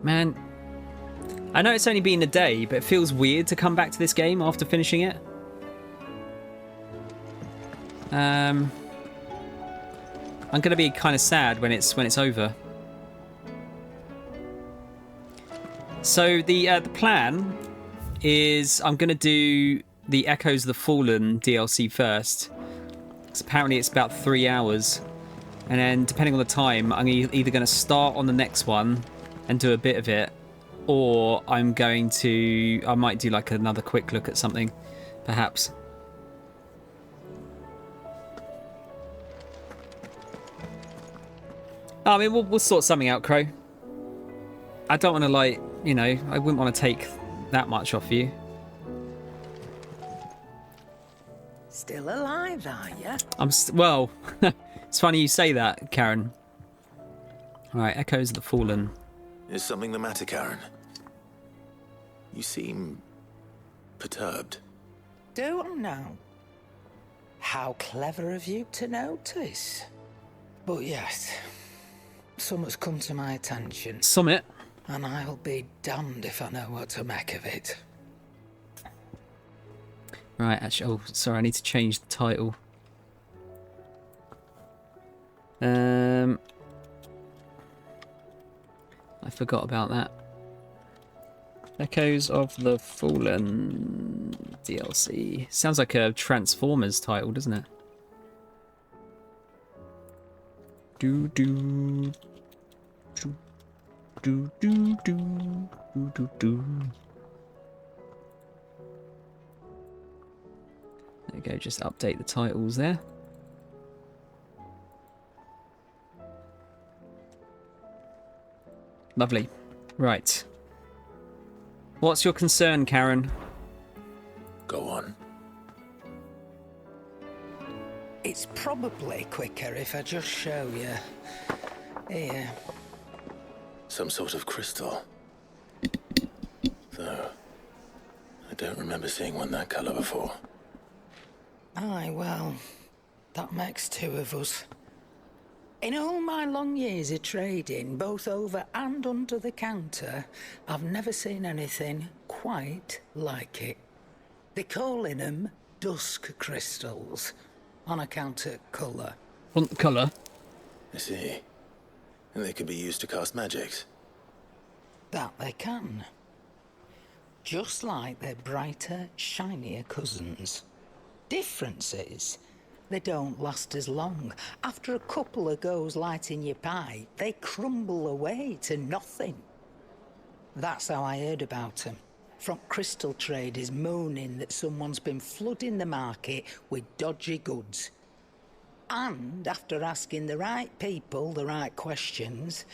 Man, I know it's only been a day, but it feels weird to come back to this game after finishing it. I'm gonna be kind of sad when it's over. So the plan is I'm gonna do the Echoes of the Fallen DLC first. Because apparently it's about 3 hours, and then depending on the time, I'm either gonna start on the next one and do a bit of it, or I might do like another quick look at something, perhaps. I mean, we'll sort something out, Crow. I don't want to, like, you know, I wouldn't want to take that much off you. Still alive, are you? Well, it's funny you say that, Karen. All right, Echoes of the Fallen. Is something the matter, Karen? You seem perturbed. Do I know? How clever of you to notice. But yes, something's come to my attention. Summit. And I'll be damned if I know what to make of it. Right, actually, oh, sorry, I need to change the title. I forgot about that. Echoes of the Fallen DLC. Sounds like a Transformers title, doesn't it? Do do do do do do do do. There we go, just update the titles there. Lovely. Right. What's your concern, Karen? Go on. It's probably quicker if I just show you. Here. Some sort of crystal. Though, I don't remember seeing one that colour before. Aye, well, that makes two of us. In all my long years of trading, both over and under the counter, I've never seen anything quite like it. They're calling them dusk crystals, on account of colour. Want colour? I see. And they could be used to cast magics. That they can. Just like their brighter, shinier cousins. Difference is, they don't last as long. After a couple of goes lighting your pie, they crumble away to nothing. That's how I heard about them. From crystal traders moaning that someone's been flooding the market with dodgy goods. And after asking the right people the right questions,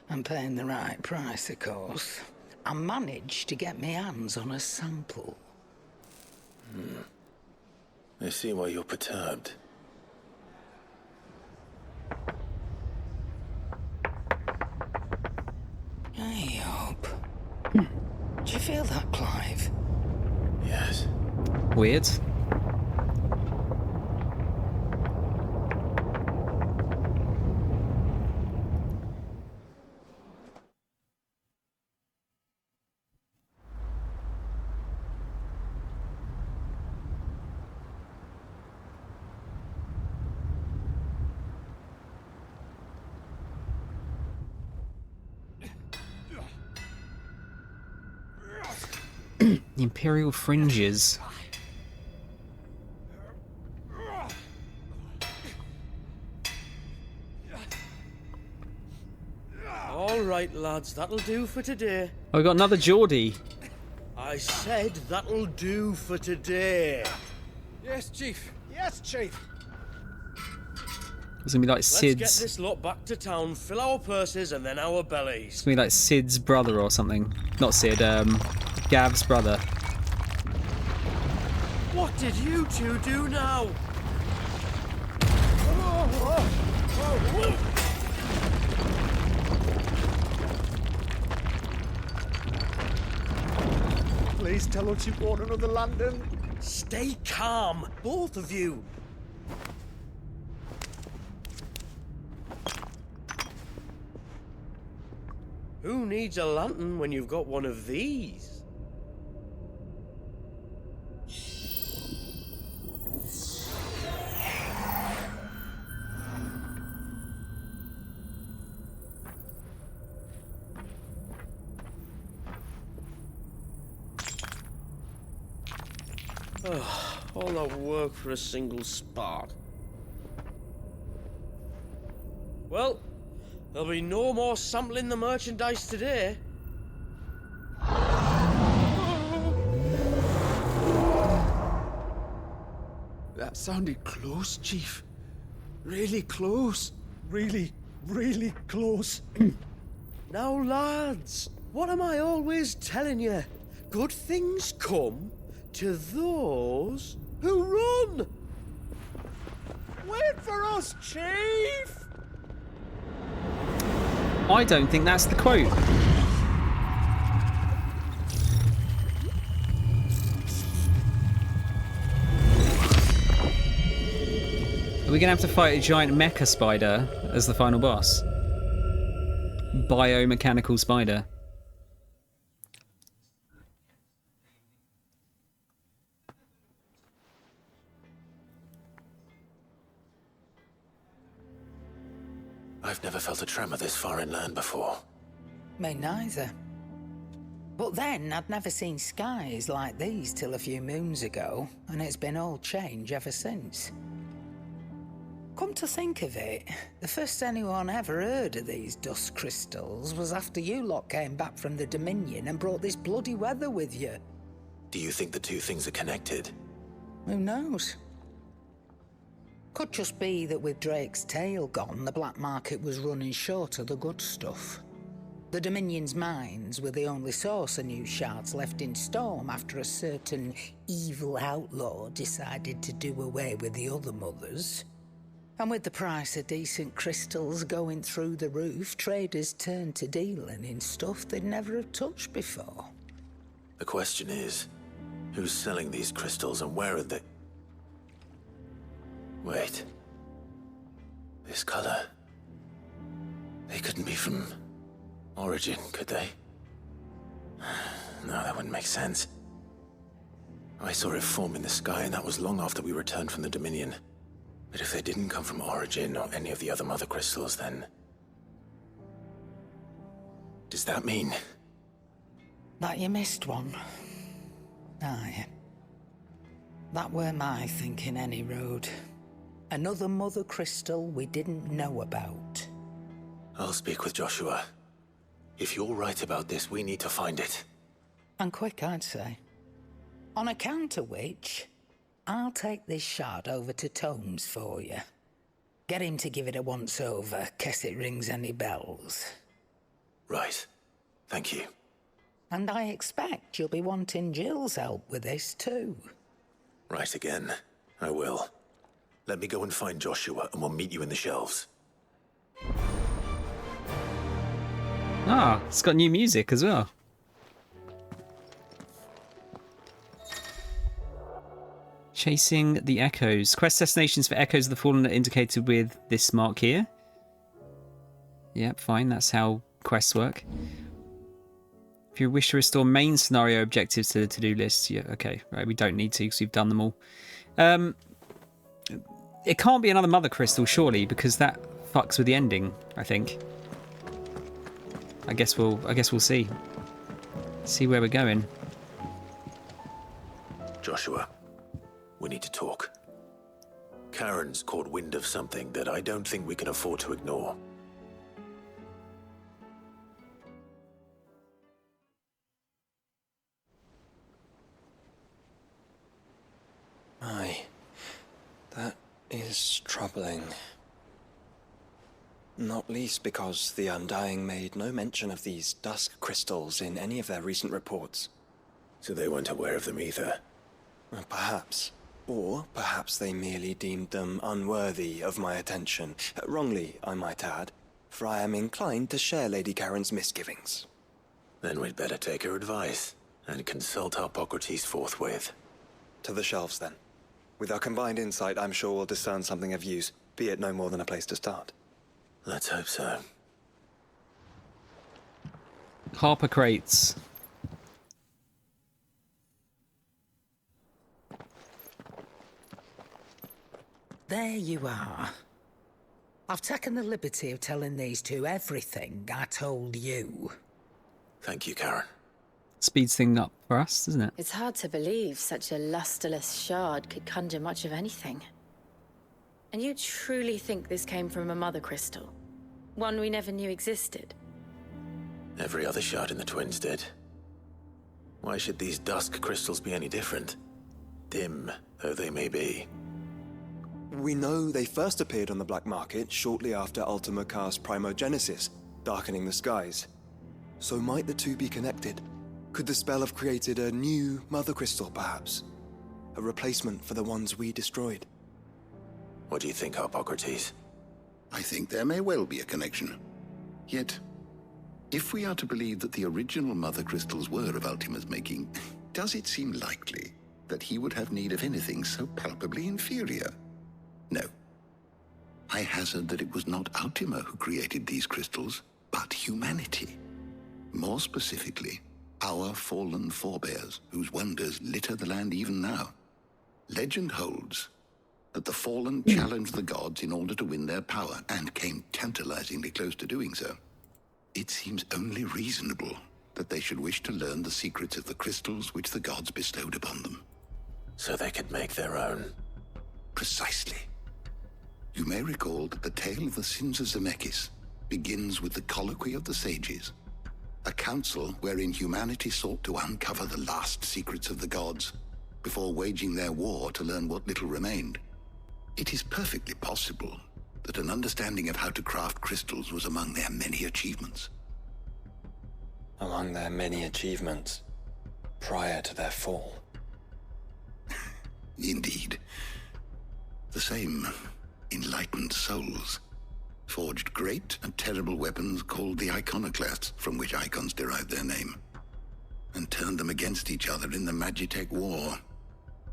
and paying the right price, of course, I managed to get my hands on a sample. I see why you're perturbed. I hope. Do you feel that, Clive? Yes. Weird. The Imperial Fringes. All right, lads, that'll do for today. Oh, we got another Geordie. I said that'll do for today. Yes, Chief. Yes, Chief. It's gonna be like Let's Sid's. get this lot back to town, fill our purses and then our bellies. It's gonna be like Sid's brother or something. Not Sid, Gav's brother. What did you two do now? Please tell us you bought another lantern. Stay calm, both of you. Who needs a lantern when you've got one of these? All that work for a single spark. Well, there'll be no more sampling the merchandise today. That sounded close, Chief. Really close. Really, really close. Now, lads, what am I always telling you? Good things come to those who run. Wait for us, Chief! I don't think that's the quote. Are we going to have to fight a giant mecha spider as the final boss? Biomechanical spider. I've never felt a tremor this far inland before. Me neither. But then, I'd never seen skies like these till a few moons ago, and it's been all change ever since. Come to think of it, the first anyone ever heard of these dust crystals was after you lot came back from the Dominion and brought this bloody weather with you. Do you think the two things are connected? Who knows? Could just be that with Drake's tail gone, the black market was running short of the good stuff. The Dominion's mines were the only source of new shards left in Storm after a certain evil outlaw decided to do away with the other mothers. And with the price of decent crystals going through the roof, traders turned to dealing in stuff they'd never have touched before. The question is, who's selling these crystals and where are they? Wait. This color. They couldn't be from Origin, could they? No, that wouldn't make sense. I saw it form in the sky, and that was long after we returned from the Dominion. But if they didn't come from Origin or any of the other mother crystals, then... does that mean... That you missed one? Aye. That were my thinking, any road. Another mother crystal we didn't know about. I'll speak with Joshua. If you're right about this, we need to find it. And quick, I'd say. On account of which, I'll take this shard over to Tomes for you. Get him to give it a once-over, case it rings any bells. Right. Thank you. And I expect you'll be wanting Jill's help with this, too. Right again. I will. Let me go and find Joshua, and we'll meet you in the shelves. Ah, it's got new music as well. Chasing the Echoes. Quest destinations for Echoes of the Fallen are indicated with this mark here. Yep, fine. That's how quests work. If you wish to restore main scenario objectives to the to-do list, yeah, okay. Right, we don't need to because we've done them all. It can't be another mother crystal, surely, because that fucks with the ending, I think. I guess we'll see. See where we're going. Joshua, we need to talk. Karen's caught wind of something that I don't think we can afford to ignore. Aye, that is troubling. Not least because the Undying made no mention of these dusk crystals in any of their recent reports. So they weren't aware of them either. Perhaps. Or perhaps they merely deemed them unworthy of my attention. Wrongly, I might add, for I am inclined to share Lady Karen's misgivings. Then we'd better take her advice and consult Harpocrates forthwith. To the shelves, then. With our combined insight, I'm sure we'll discern something of use, be it no more than a place to start. Let's hope so. Harper crates. There you are. I've taken the liberty of telling these two everything I told you. Thank you, Karen. Speeds things up for us, doesn't it? It's hard to believe such a lusterless shard could conjure much of anything. And you truly think this came from a mother crystal? One we never knew existed? Every other shard in the Twins did. Why should these dusk crystals be any different? Dim though they may be. We know they first appeared on the black market shortly after Ultima cast Primogenesis, darkening the skies. So might the two be connected? Could the spell have created a new mother crystal, perhaps? A replacement for the ones we destroyed? What do you think, Harpocrates? I think there may well be a connection. Yet, if we are to believe that the original mother crystals were of Ultima's making, does it seem likely that he would have need of anything so palpably inferior? No. I hazard that it was not Ultima who created these crystals, but humanity. More specifically, our fallen forebears, whose wonders litter the land even now. Legend holds that the fallen challenged the gods in order to win their power, and came tantalizingly close to doing so. It seems only reasonable that they should wish to learn the secrets of the crystals which the gods bestowed upon them. So they could make their own. Precisely. You may recall that the tale of the sins of Zemeckis begins with the colloquy of the sages, a council wherein humanity sought to uncover the last secrets of the gods before waging their war to learn what little remained. It is perfectly possible that an understanding of how to craft crystals was among their many achievements. Among their many achievements, prior to their fall. Indeed. The same enlightened souls forged great and terrible weapons called the iconoclasts, from which icons derived their name, and turned them against each other in the Magitech War.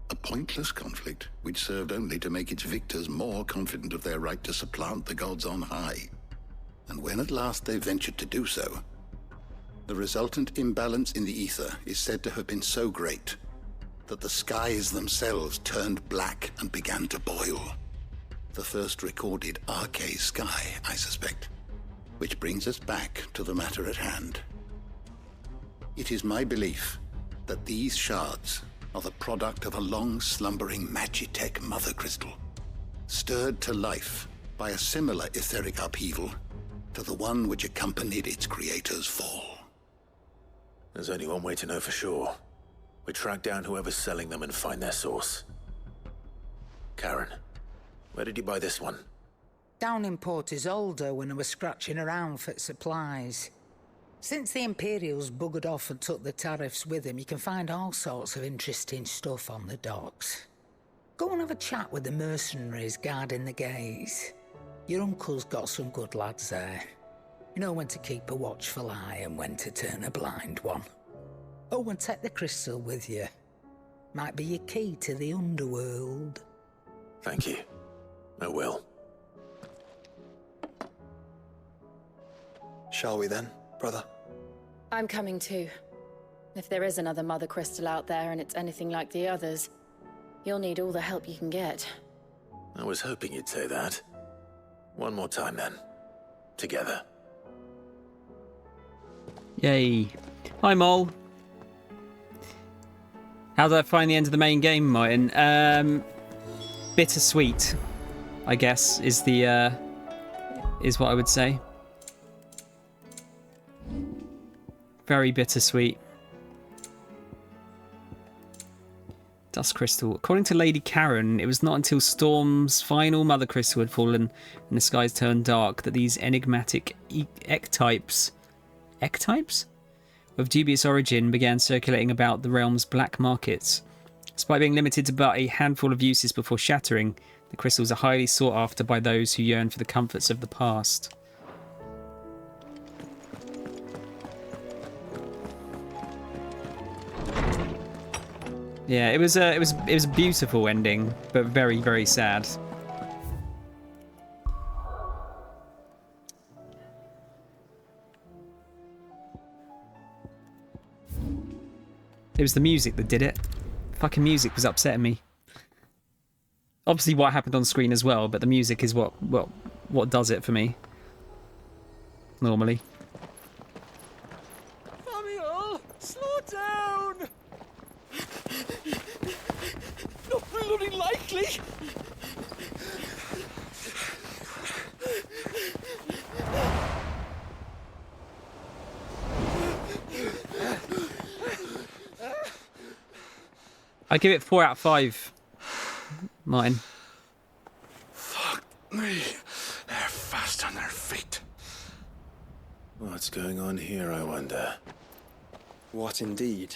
A pointless conflict which served only to make its victors more confident of their right to supplant the gods on high. And when at last they ventured to do so, the resultant imbalance in the ether is said to have been so great that the skies themselves turned black and began to boil. The first recorded Arcade sky, I suspect. Which brings us back to the matter at hand. It is my belief that these shards are the product of a long-slumbering Magitech mother crystal, stirred to life by a similar etheric upheaval to the one which accompanied its creator's fall. There's only one way to know for sure. We track down whoever's selling them and find their source. Karen, where did you buy this one? Down in Port Isolde when I was scratching around for supplies. Since the Imperials buggered off and took the tariffs with them, you can find all sorts of interesting stuff on the docks. Go and have a chat with the mercenaries guarding the gates. Your uncle's got some good lads there. You know when to keep a watchful eye and when to turn a blind one. Oh, and take the crystal with you. Might be your key to the underworld. Thank you. I will. Shall we then, brother? I'm coming too. If there is another mother crystal out there and it's anything like the others, you'll need all the help you can get. I was hoping you'd say that. One more time then. Together. Yay. Hi, Mole. How did I find the end of the main game, Martin? Bittersweet, I guess, is what I would say. Very bittersweet. Dust crystal. According to Lady Karen, it was not until Storm's final mother crystal had fallen and the skies turned dark that these enigmatic ectypes of dubious origin began circulating about the realm's black markets. Despite being limited to but a handful of uses before shattering, the crystals are highly sought after by those who yearn for the comforts of the past. Yeah, it was a beautiful ending, but very, very sad. It was the music that did it. Fucking music was upsetting me. Obviously what happened on screen as well, but the music is what does it for me. Normally. Samuel, slow down! Not bloody likely! I give it 4 out of 5. Martin. Fuck me. They're fast on their feet. What's going on here, I wonder? What indeed?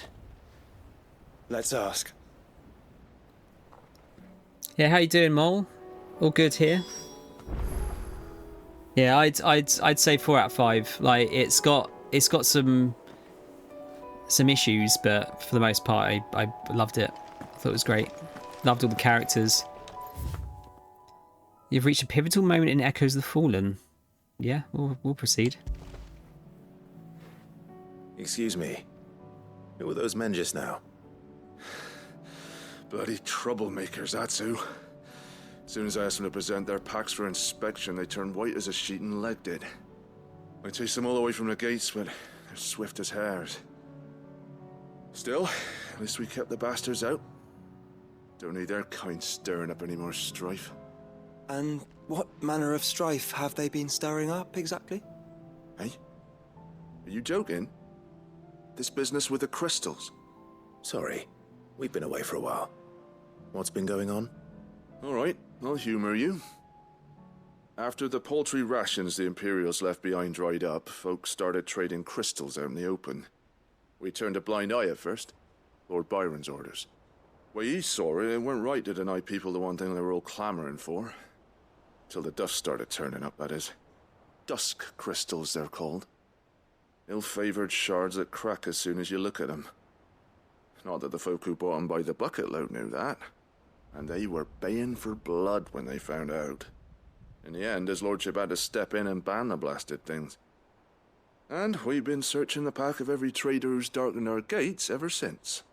Let's ask. Yeah, how you doing, Mole? All good here? Yeah, I'd say 4 out of 5. Like it's got some issues, but for the most part, I loved it. I thought it was great. Loved all the characters. You've reached a pivotal moment in Echoes of the Fallen. Yeah, we'll proceed. Excuse me. Who were those men just now? Bloody troublemakers, that's who. As soon as I asked them to present their packs for inspection, they turned white as a sheet and lead did. I chased them all the way from the gates, but they're swift as hares. Still, at least we kept the bastards out. Don't need their kind stirring up any more strife. And what manner of strife have they been stirring up, exactly? Hey? Are you joking? This business with the crystals? Sorry. We've been away for a while. What's been going on? Alright, I'll humor you. After the paltry rations the Imperials left behind dried up, folks started trading crystals out in the open. We turned a blind eye at first. Lord Byron's orders. Way he saw it, it weren't right to deny people the one thing they were all clamoring for. Till the dust started turning up, that is. Dusk crystals, they're called. Ill-favored shards that crack as soon as you look at them. Not that the folk who bought them by the bucket load knew that. And they were baying for blood when they found out. In the end, his lordship had to step in and ban the blasted things. And we've been searching the pack of every trader who's darkened our gates ever since.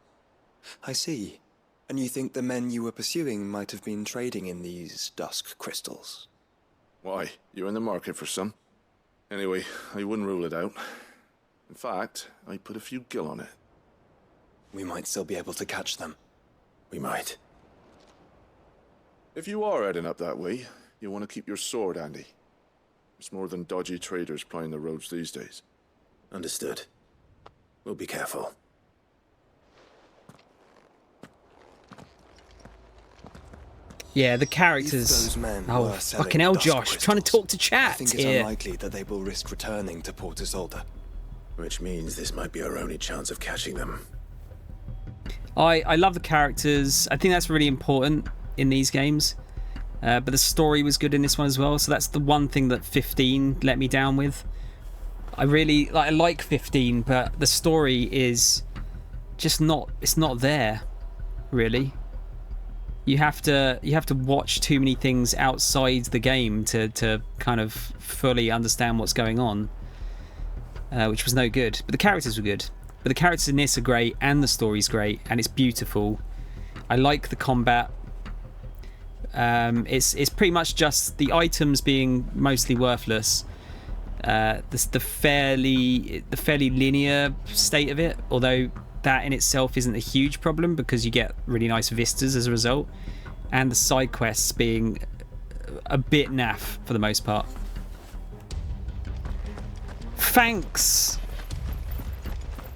I see. And you think the men you were pursuing might have been trading in these dusk crystals? Why, you're in the market for some. Anyway, I wouldn't rule it out. In fact, I put a few gil on it. We might still be able to catch them. We might. If you are heading up that way, you want to keep your sword handy. There's more than dodgy traders plying the roads these days. Understood. We'll be careful. Yeah, the characters. If those men Oh, were selling fucking hell, dusk Josh. crystals, Trying to talk to chat I think it's here. unlikely that they will risk returning to Port Isolde. Which means this might be our only chance of catching them. I love the characters. I think that's really important in these games. But the story was good in this one as well. So that's the one thing that 15 let me down with. I like 15, but the story is just not. It's not there, really. You have to watch too many things outside the game to kind of fully understand what's going on, which was no good. But the characters were good. But the characters in this are great, and the story's great, and it's beautiful. I like the combat. It's pretty much just the items being mostly worthless. The fairly linear state of it, although that in itself isn't a huge problem because you get really nice vistas as a result, and the side quests being a bit naff for the most part. Thanks.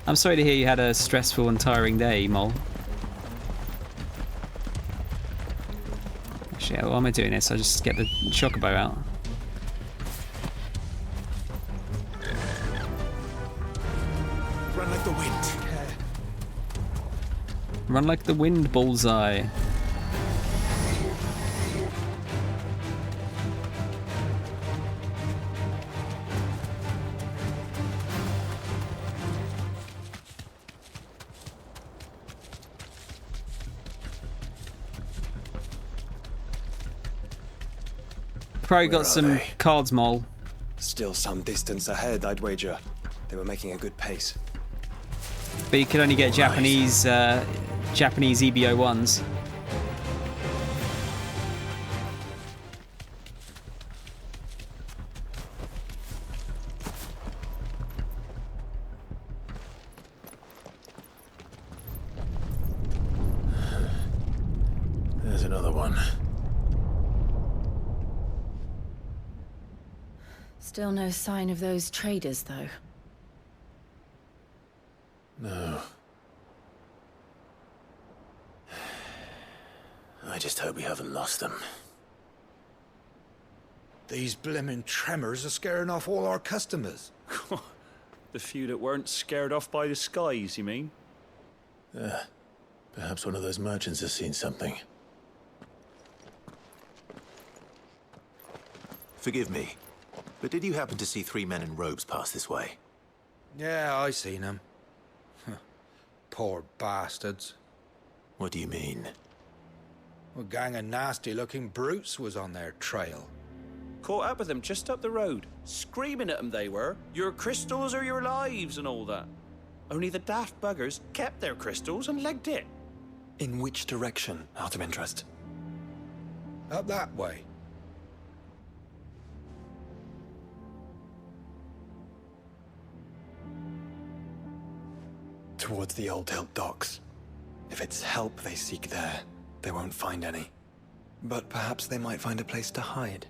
I'm sorry to hear you had a stressful and tiring day, Mole. Actually, why am I doing this? I'll just get the chocobo out. Run like the wind. Run like the wind, bullseye. Probably got some cards, Mole. Still some distance ahead, I'd wager. They were making a good pace. But you can only get Japanese Japanese EBO1s. There's another one. Still no sign of those traders, though. No. I just hope we haven't lost them. These blimmin' tremors are scaring off all our customers. The few that weren't scared off by the skies, you mean? Perhaps one of those merchants has seen something. Forgive me, but did you happen to see 3 men in robes pass this way? Yeah, I seen them. Poor bastards. What do you mean? A gang of nasty-looking brutes was on their trail. Caught up with them just up the road. Screaming at them they were. Your crystals are your lives and all that. Only the daft buggers kept their crystals and legged it. In which direction, out of interest? Up that way. Towards the Old Hill docks. If it's help they seek there, they won't find any. But perhaps they might find a place to hide.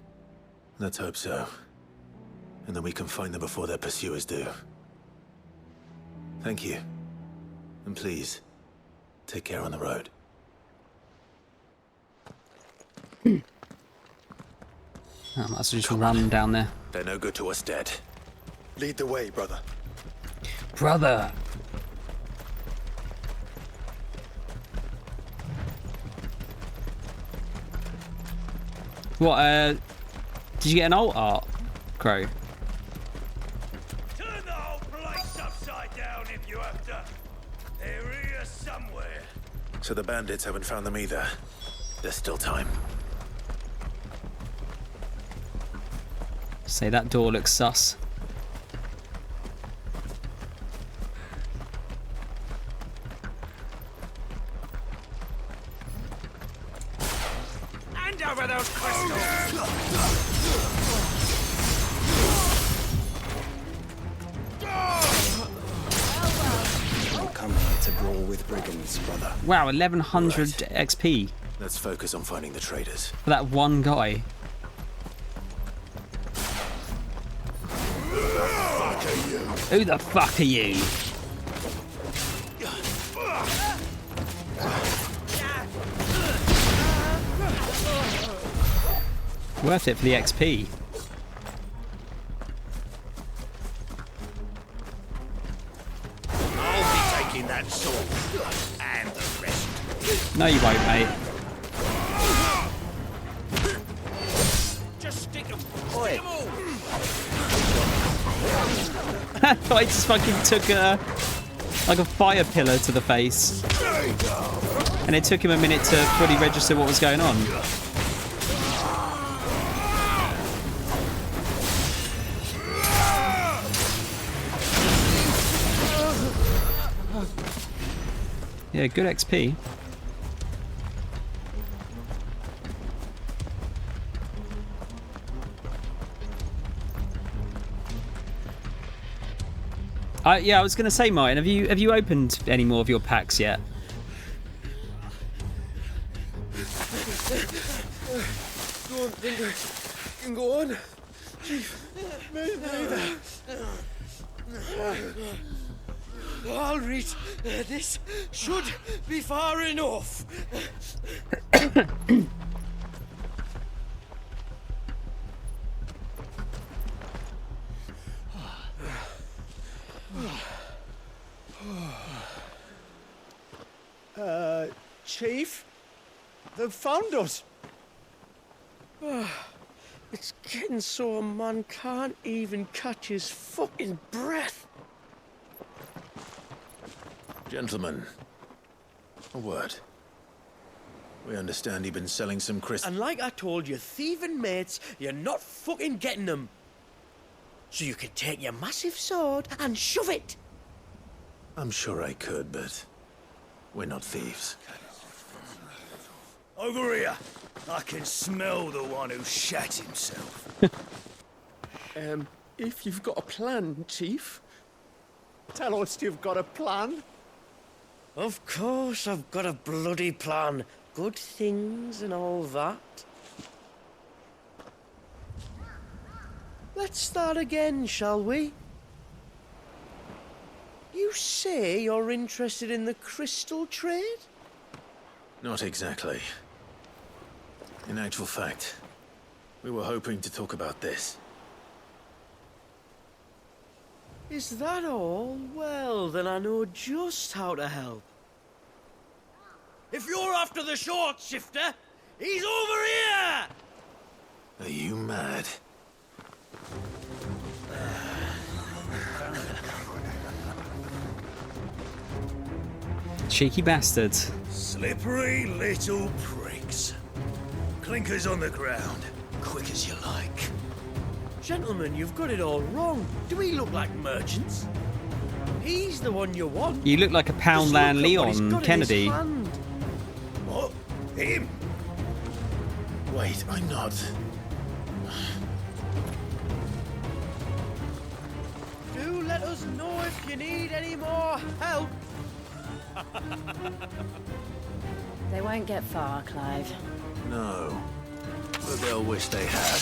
Let's hope so. And then we can find them before their pursuers do. Thank you. And please, take care on the road. I might as well just run down there. They're no good to us dead. Lead the way, brother. Brother! What, did you get an alt art, Crow? Turn the whole place upside down if you have to. They're here somewhere. So the bandits haven't found them either. There's still time. Say that door looks sus. Hand over those crystals! Don't come here to brawl with brigands, brother. Wow, 1100 XP Let's focus on finding the traders. for that one guy. Who the fuck are you? Worth it for the XP. I'll be taking that sword and the rest. No, you won't, mate. Just stick them. Stick them all. I just fucking took like a fire pillar to the face. And it took him a minute to fully register what was going on. Yeah, good XP. Yeah, I was going to say, Martin, have you opened any more of your packs yet? Don't think I can go on. Chief, I'll read. This should be far enough. Chief? They've found us. It's getting so a man can't even catch his fucking breath. Gentlemen, a word. We understand you've been selling some crystals. And like I told your thieving mates, you're not fucking getting them. So you can take your massive sword and shove it. I'm sure I could, but we're not thieves. Over here. I can smell the one who shat himself. If you've got a plan, Chief, tell us you've got a plan. Of course I've got a bloody plan. Good things and all that. Let's start again, shall we? You say you're interested in the crystal trade? Not exactly. In actual fact, we were hoping to talk about this. Is that all? Well, then I know just how to help. If you're after the short shifter, he's over here! Are you mad? Cheeky bastards. Slippery little pricks. Clinkers on the ground, quick as you like. Gentlemen, you've got it all wrong. Do we look like merchants? He's the one you want. You look like a Poundland Leon Kennedy. What? Him? Wait, I'm not. Do let us know if you need any more help. They won't get far, Clive. No. But they'll wish they had.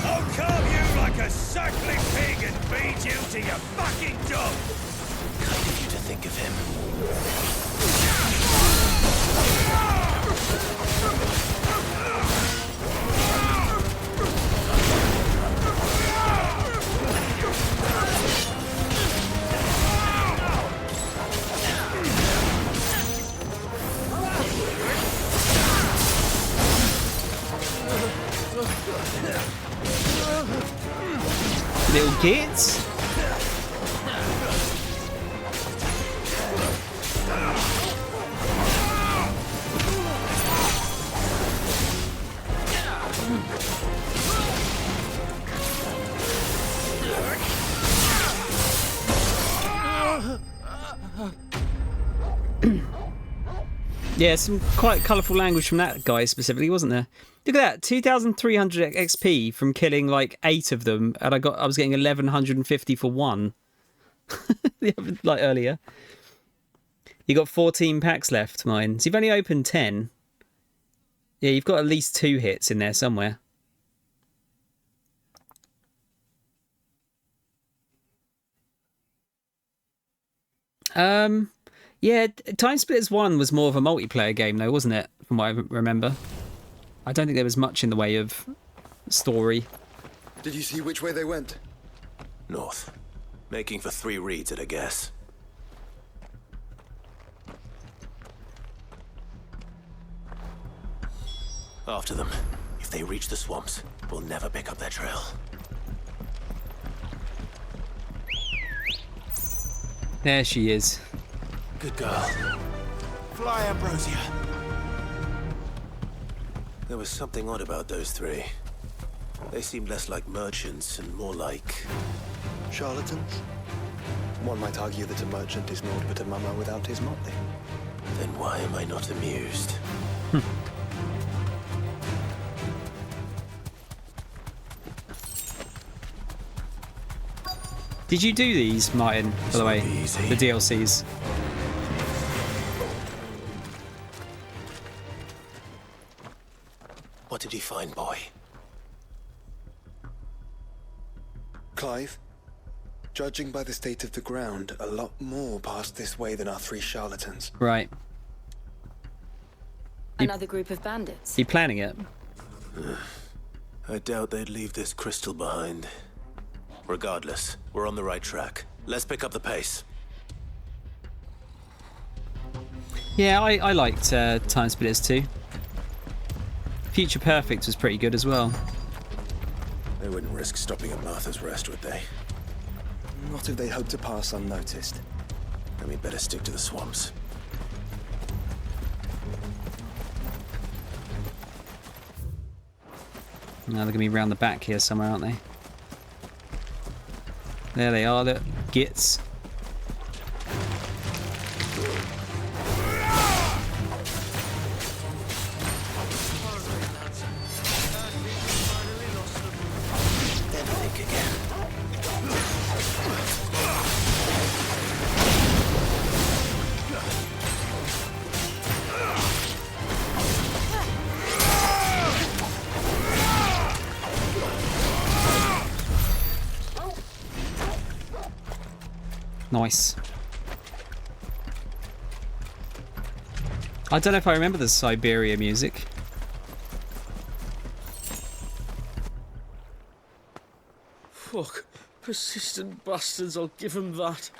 I'll carve you like a suckling pig and feed you to your fucking dog! Kind of you to think of him. Little kids? Yeah, some quite colourful language from that guy specifically, wasn't there? Look at that, 2,300 XP from killing like 8 of them, and I was getting 1,150 for one. Like earlier. You got 14 packs left, mine. So you've only opened 10. Yeah, you've got at least 2 hits in there somewhere. Yeah, Time Splitters 1 was more of a multiplayer game though, wasn't it? From what I remember. I don't think there was much in the way of story. Did you see which way they went? North. Making for 3 reads at a guess. After them. If they reach the swamps, we'll never pick up their trail. There she is. Good girl. Fly, Ambrosia. There was something odd about those 3. They seemed less like merchants and more like... charlatans? One might argue that a merchant is naught but a mummer without his motley. Then why am I not amused? Did you do these, Martin, by the way? Easy. The DLCs? What did you find, boy? Clive, judging by the state of the ground, a lot more passed this way than our 3 charlatans. Right. Another group of bandits. You planning it? I doubt they'd leave this crystal behind. Regardless, we're on the right track. Let's pick up the pace. Yeah, I liked Time Splitters 2. Future Perfect was pretty good as well. They wouldn't risk stopping at Martha's Rest, would they? Not if they hope to pass unnoticed. Then we'd better stick to the swamps. Now they're going to be round the back here somewhere, aren't they? There they are, the gits. Then think again. Nice. I don't know if I remember the Siberia music. Fuck. Persistent bastards, I'll give them that.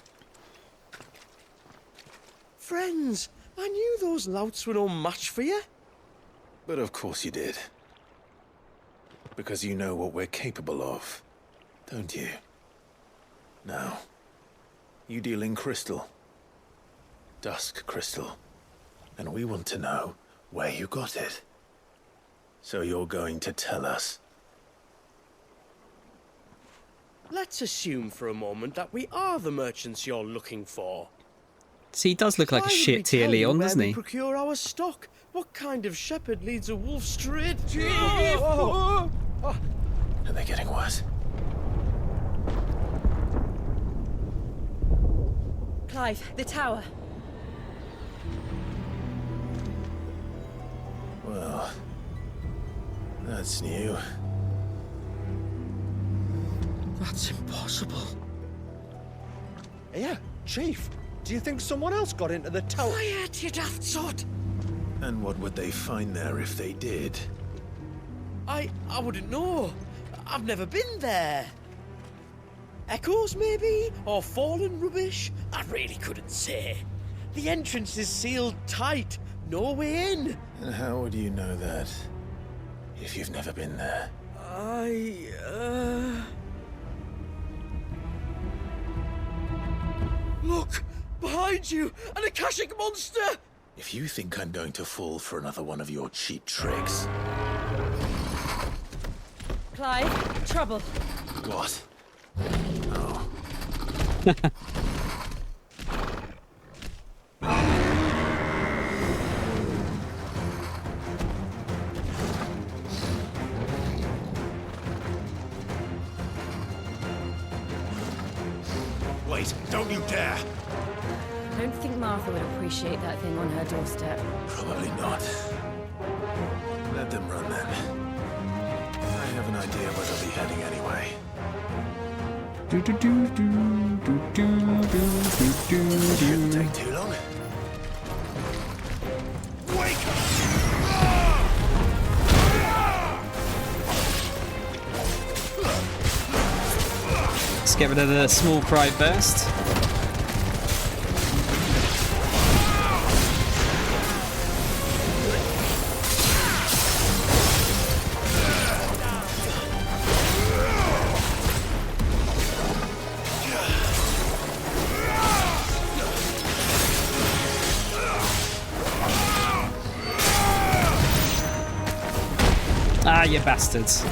Friends, I knew those louts were no match for you. But of course you did. Because you know what we're capable of, don't you? Now, you deal in crystal. Dusk crystal. And we want to know where you got it. So you're going to tell us. Let's assume for a moment that we are the merchants you're looking for. See, he does look like a Why would we shit tier tell you Leon, where doesn't we he? procure our stock? What kind of shepherd leads a wolf straight to... Are they getting worse? Clive, the tower. Well, that's new. That's impossible. Yeah, Chief. Do you think someone else got into the tower? Quiet, you daft sot! And what would they find there if they did? I wouldn't know. I've never been there. Echoes, maybe? Or fallen rubbish? I really couldn't say. The entrance is sealed tight. No way in. And how would you know that if you've never been there? Look! Behind you! An Akashic monster! If you think I'm going to fall for another one of your cheap tricks... Clive, trouble. What? Oh. Wait, don't you dare! I don't think Martha would appreciate that thing on her doorstep. Probably not. Let them run then. I have an idea where they'll be heading anyway. Shouldn't take too long. Wake up! Let's get rid of the small fry burst. Ah, you bastards.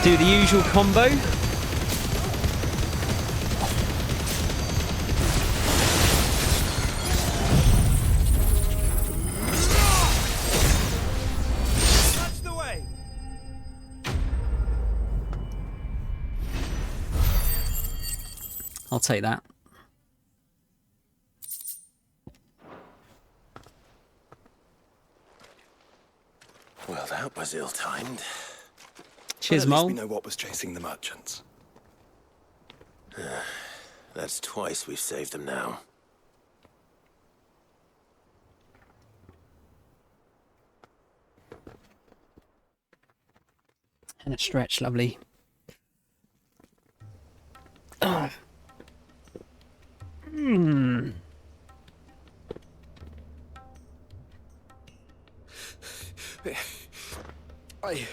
Do the usual combo. That's the way! I'll take that. Well, that was ill-timed. Cheers, At least Mole. we know what was chasing the merchants. That's twice we've saved them now. And a stretch, lovely. Oh. I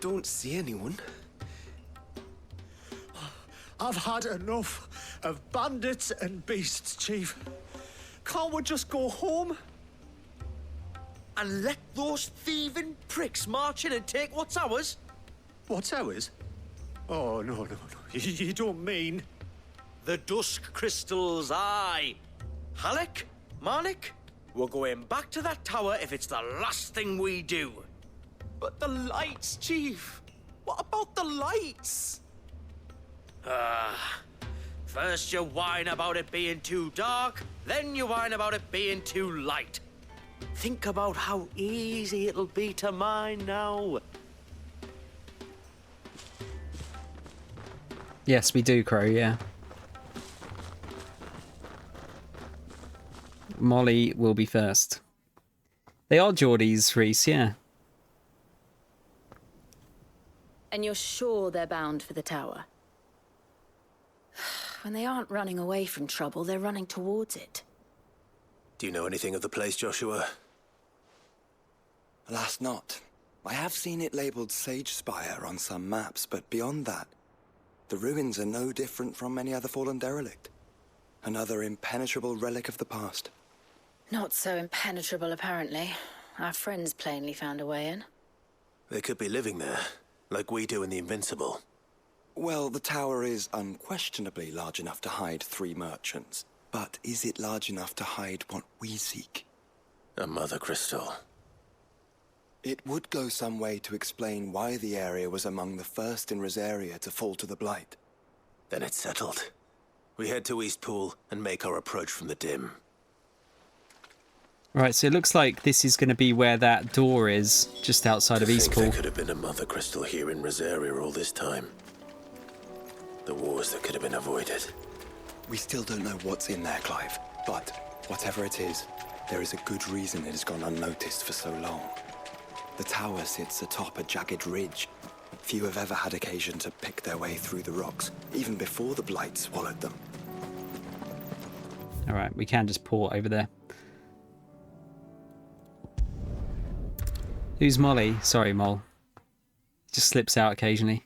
don't see anyone. I've had enough of bandits and beasts, Chief. Can't we just go home? And let those thieving pricks march in and take what's ours? What's ours? Oh, no. You don't mean... The dusk crystals, aye. Halleck, Marnik, we're going back to that tower if it's the last thing we do. But the lights, Chief. What about the lights? First you whine about it being too dark, then you whine about it being too light. Think about how easy it'll be to mine now. Yes, we do, Crow, yeah. Molly will be first. They are Geordies, Reese, yeah. And you're sure they're bound for the tower? When they aren't running away from trouble, they're running towards it. Do you know anything of the place, Joshua? Alas, not. I have seen it labelled Sage Spire on some maps, but beyond that, the ruins are no different from any other fallen derelict. Another impenetrable relic of the past. Not so impenetrable, apparently. Our friends plainly found a way in. They could be living there, like we do in the Invincible. Well, the tower is unquestionably large enough to hide 3 merchants. But is it large enough to hide what we seek? A mother crystal. It would go some way to explain why the area was among the first in Rosaria to fall to the Blight. Then it's settled. We head to Eastpool and make our approach from the dim. Right, so it looks like this is going to be where that door is, just outside of There Eastpool. could have been a mother crystal here in Rosaria all this time. The wars that could have been avoided. We still don't know what's in there, Clive. But whatever it is, there is a good reason it has gone unnoticed for so long. The tower sits atop a jagged ridge. Few have ever had occasion to pick their way through the rocks, even before the Blight swallowed them. Alright, we can just port over there. Who's Molly? Sorry, Mole. Just slips out occasionally.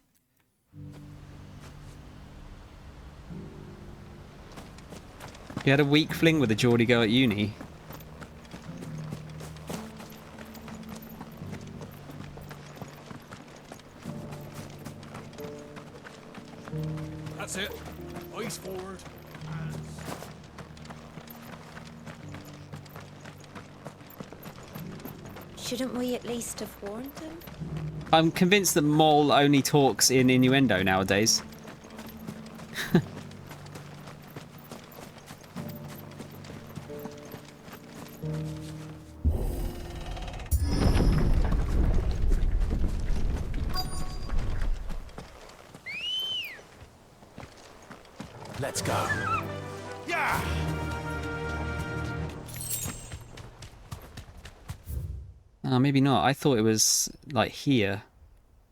You had a weak fling with a Geordie girl at uni. That's it. Eyes forward. Shouldn't we at least have warned him? I'm convinced that Mole only talks in innuendo nowadays. Let's go. Yeah! Maybe not. I thought it was like here.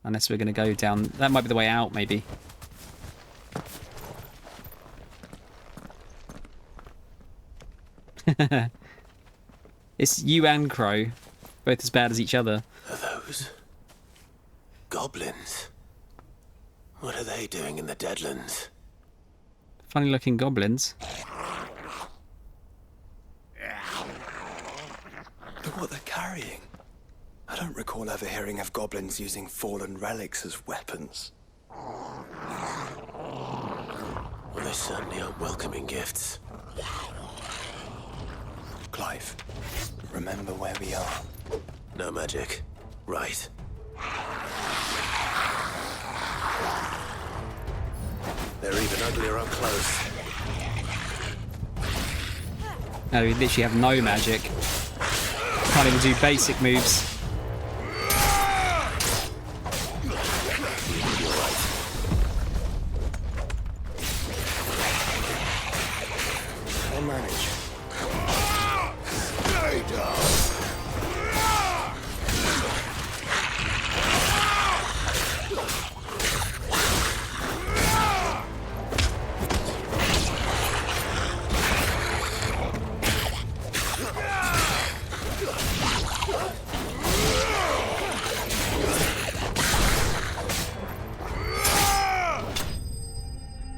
Unless we're going to go down. That might be the way out, maybe. It's you and Crow. Both as bad as each other. Are those goblins? What are they doing in the Deadlands? Funny looking goblins. Look what they're carrying. I don't recall ever hearing of goblins using fallen relics as weapons. Well, they certainly aren't welcoming gifts. Clive, remember where we are. No magic. Right. They're even uglier up close. No, we literally have no magic. Can't even do basic moves. I'll manage.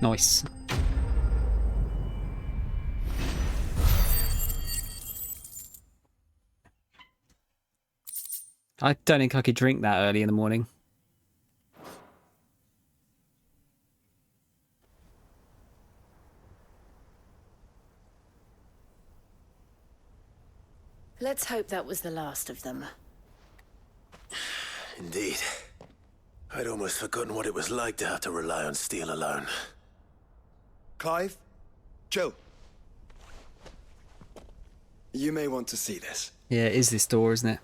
Nice. I don't think I could drink that early in the morning. Let's hope that was the last of them. Indeed. I'd almost forgotten what it was like to have to rely on steel alone. Clive, chill. You may want to see this. Yeah, it is this door, isn't it?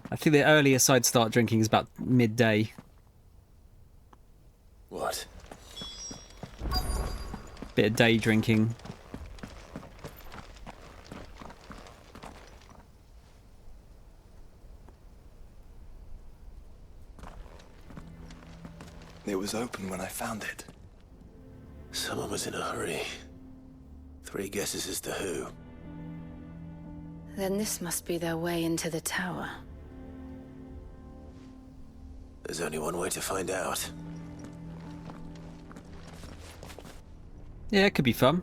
I think the earliest I'd start drinking is about midday. What? Bit of day drinking. It was open when I found it. Someone was in a hurry. 3 guesses as to who. Then this must be their way into the tower. There's only one way to find out. Yeah, it could be fun.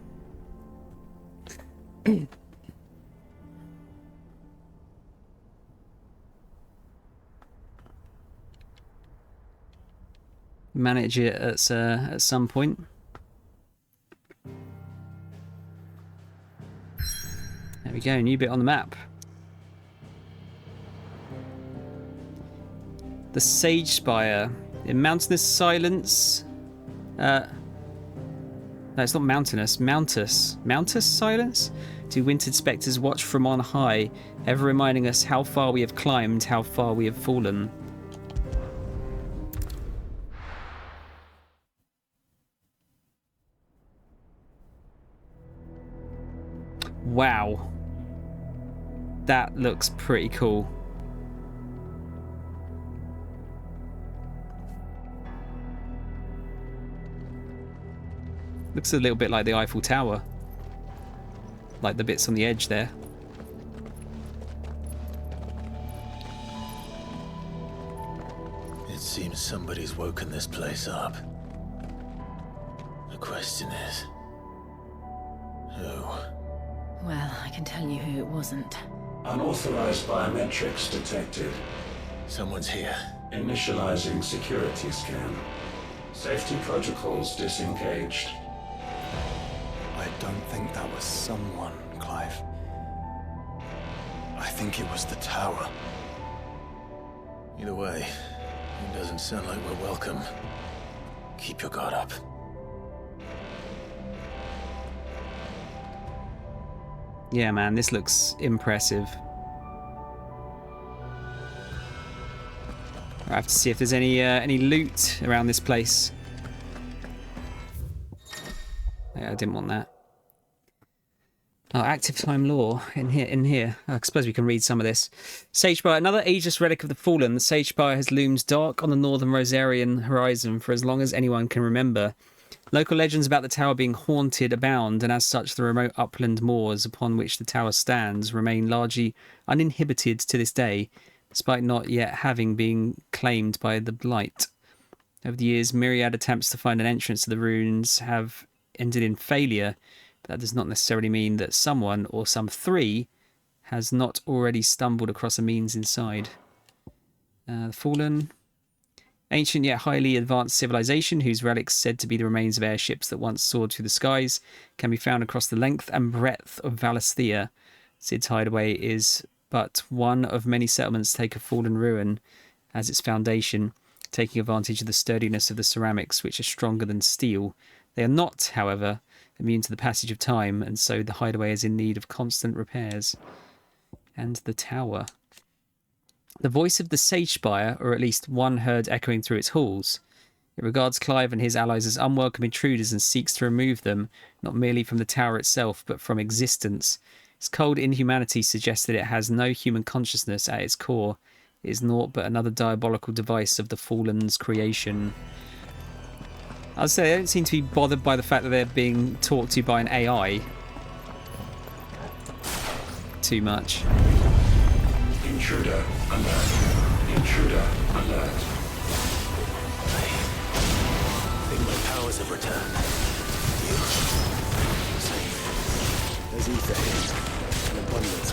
Manage it at some point. There we go, new bit on the map. The Sage Spire. In mountainous silence. No, it's not mountainous. Mountus silence? 2 wintered spectres watch from on high, ever reminding us how far we have climbed, how far we have fallen. Wow. That looks pretty cool. Looks a little bit like the Eiffel Tower. Like the bits on the edge there. It seems somebody's woken this place up. The question is... who? Well, I can tell you who it wasn't. Unauthorized biometrics detected. Someone's here. Initializing security scan. Safety protocols disengaged. I don't think that was someone, Clive. I think it was the tower. Either way, it doesn't sound like we're welcome. Keep your guard up. Yeah, man, this looks impressive. I have to see if there's any loot around this place. Yeah, I didn't want that. Oh, active time lore in here. I suppose we can read some of this. Sage Spire, another ageless relic of the fallen. The Sage Spire has loomed dark on the northern Rosarian horizon for as long as anyone can remember. Local legends about the tower being haunted abound, and as such the remote upland moors upon which the tower stands remain largely uninhibited to this day, despite not yet having been claimed by the Blight. Over the years, myriad attempts to find an entrance to the ruins have ended in failure, but that does not necessarily mean that someone, or some 3, has not already stumbled across a means inside. The Fallen... Ancient yet highly advanced civilization, whose relics said to be the remains of airships that once soared through the skies, can be found across the length and breadth of Valisthea. Sid's hideaway is but one of many settlements take a fallen ruin as its foundation, taking advantage of the sturdiness of the ceramics, which are stronger than steel. They are not, however, immune to the passage of time, and so the hideaway is in need of constant repairs. And the tower. The voice of the Sage Spire, or at least one heard echoing through its halls. It regards Clive and his allies as unwelcome intruders and seeks to remove them, not merely from the tower itself, but from existence. Its cold inhumanity suggests that it has no human consciousness at its core. It is naught but another diabolical device of the Fallen's creation. I'd say they don't seem to be bothered by the fact that they're being talked to by an AI. Too much. Intruder alert. Intruder alert. I think my powers have returned. You? Same. There's ether here. An abundance.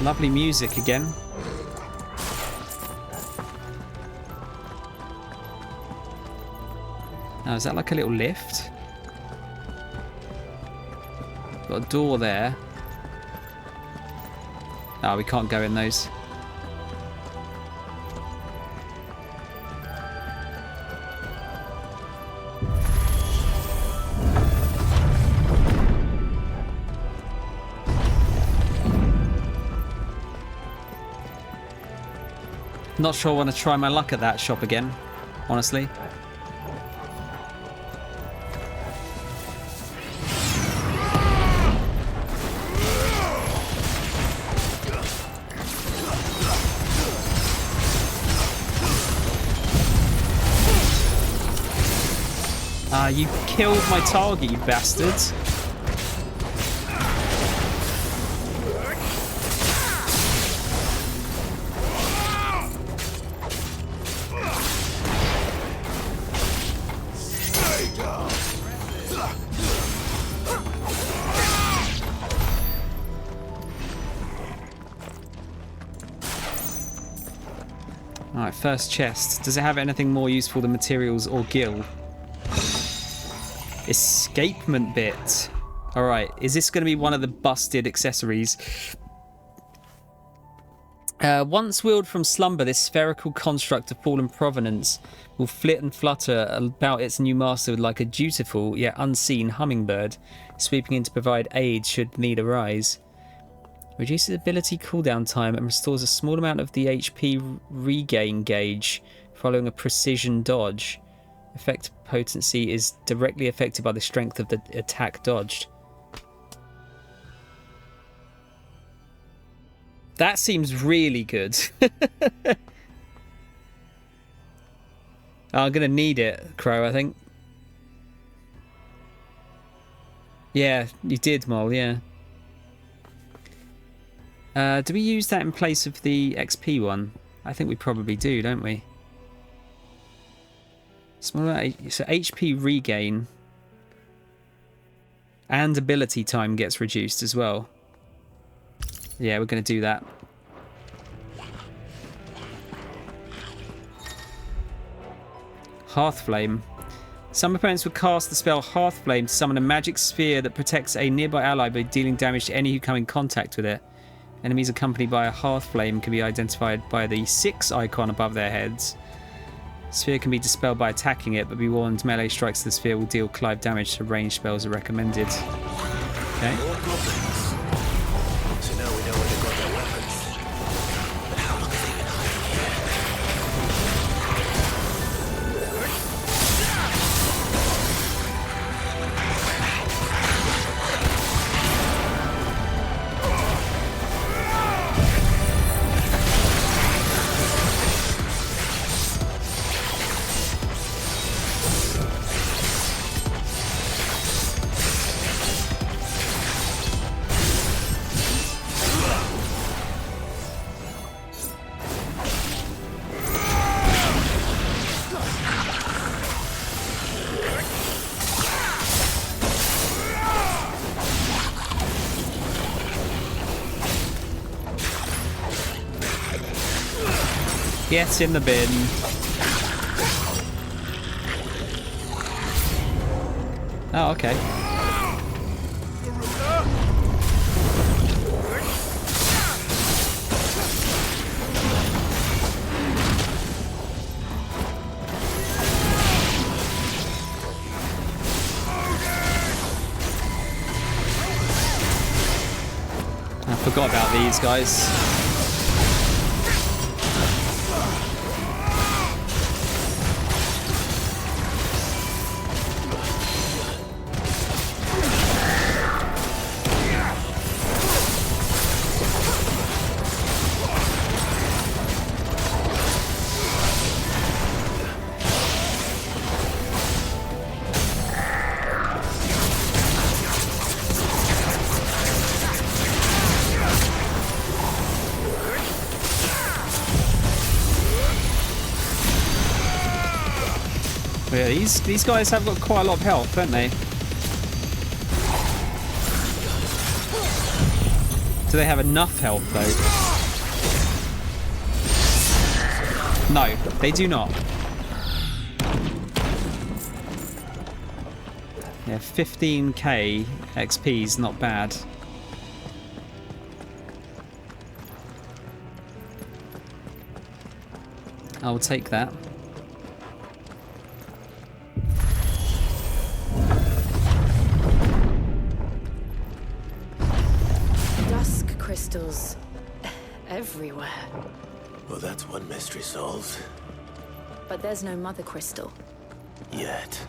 Lovely music again. Now, is that like a little lift? Got a door there. Oh, we can't go in those. Not sure I want to try my luck at that shop again, honestly. You killed my target, you bastards. Alright, first chest. Does it have anything more useful than materials or gil? Escapement bit. Alright, is this going to be one of the busted accessories? Once wheeled from slumber, this spherical construct of fallen provenance will flit and flutter about its new master like a dutiful yet unseen hummingbird, sweeping in to provide aid should need arise. Reduces ability cooldown time and restores a small amount of the HP regain gauge following a precision dodge. Effect potency is directly affected by the strength of the attack dodged. That seems really good. I'm going to need it, Crow, I think. Yeah, you did, Mol, yeah. Do we use that in place of the XP one? I think we probably do, don't we? So HP regain and ability time gets reduced as well. Yeah, we're going to do that. Hearthflame. Some opponents would cast the spell Hearthflame to summon a magic sphere that protects a nearby ally by dealing damage to any who come in contact with it. Enemies accompanied by a Hearthflame can be identified by the 6 icon above their heads. Sphere can be dispelled by attacking it, but be warned melee strikes to the sphere will deal Clive damage, so ranged spells are recommended. Okay. So now we know where they got their weapons. But how long have they been hiding Get in the bin. Oh, okay. I forgot about these guys. Yeah, these guys have got quite a lot of health, don't they? Do they have enough health though? No, they do not. Yeah, 15k XP is not bad. I'll take that. Crystals everywhere. Well, that's one mystery solved. But there's no mother crystal. Yet.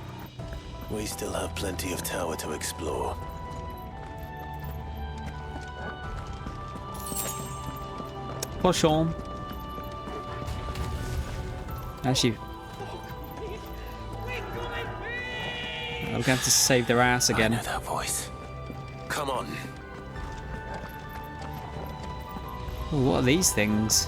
We still have plenty of tower to explore. Push on. Actually, we're going to have to save their ass again. I know that voice. Come on. Ooh, what are these things?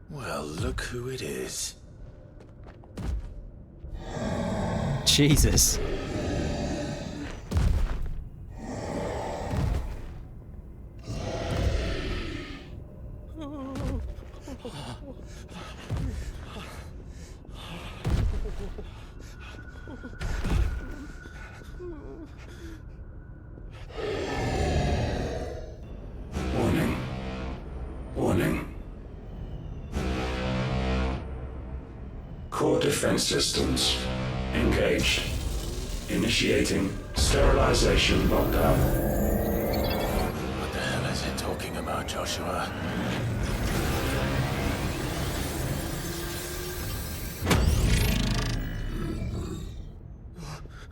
Well, look who it is. Jesus. Warning. Warning. Core defense systems engaged. Initiating sterilization lockdown. What the hell is it talking about, Joshua?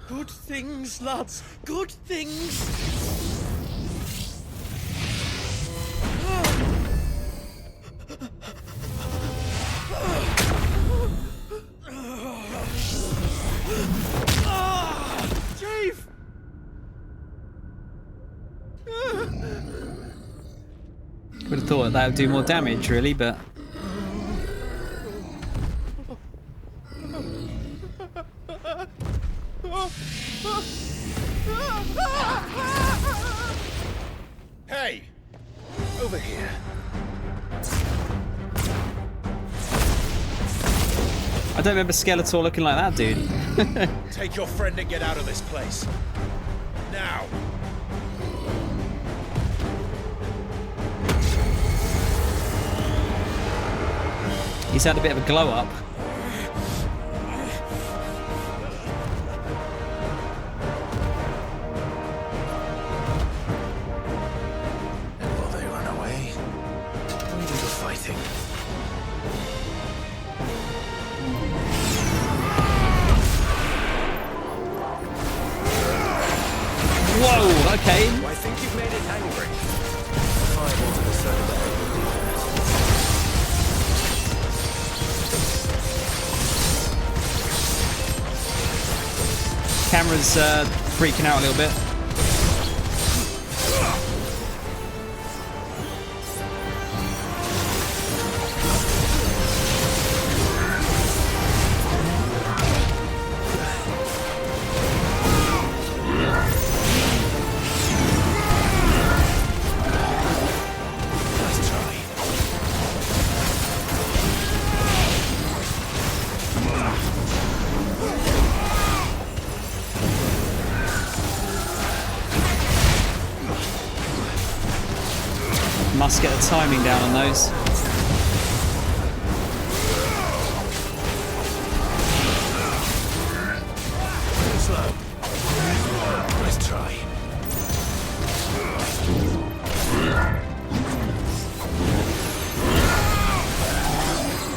Good things, lads. Good things. Chief! Would have thought that would do more damage, really, but. Hey! Over here. I don't remember Skeletor looking like that, dude. Take your friend and get out of this place. Now! He's had a bit of a glow up. And will they run away? We do the fighting. Whoa, okay. I think you've made it angry. Fireball to the side of the head would do Camera's freaking out a little bit. Must get the timing down on those. Let's try.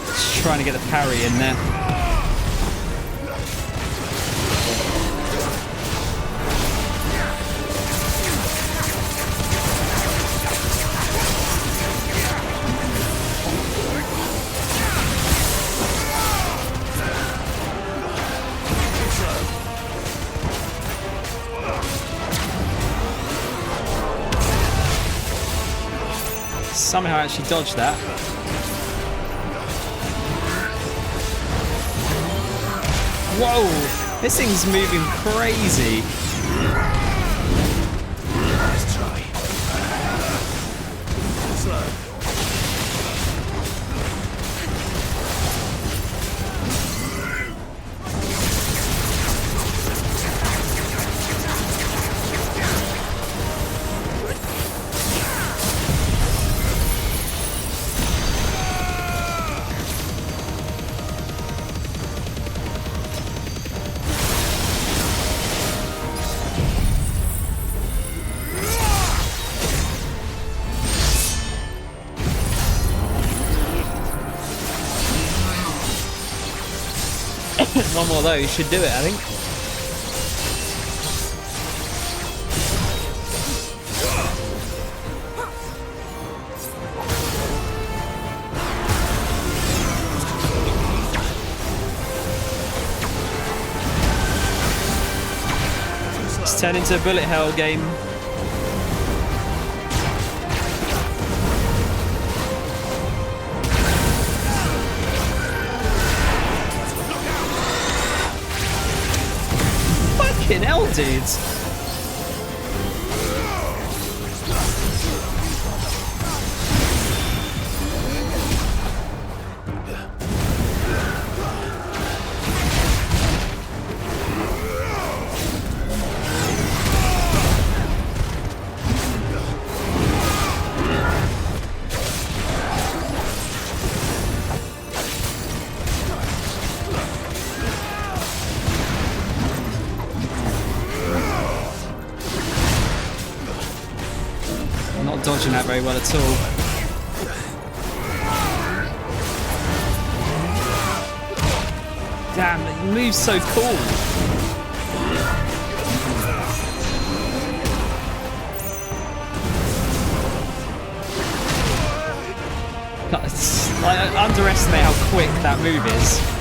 Just trying to get the parry in there. Somehow I actually dodged that. Whoa! This thing's moving crazy. Let's try. Slow. One more of those should do it, I think. It's turned into a bullet hell game. Fucking hell, dudes. Dodging that very well at all. Damn, it moves so cool. I underestimate how quick that move is.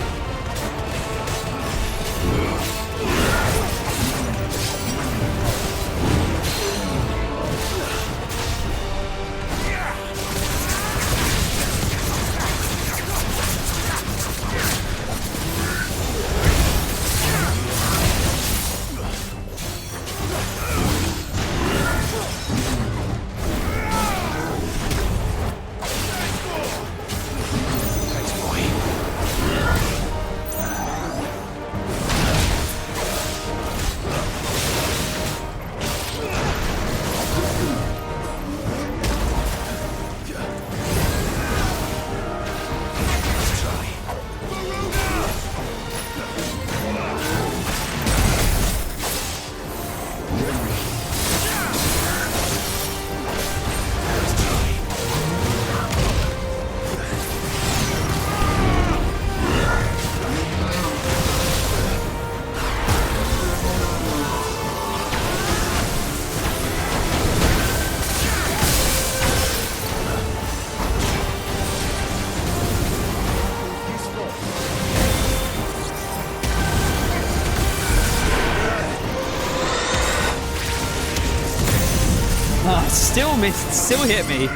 Still missed, still hit me.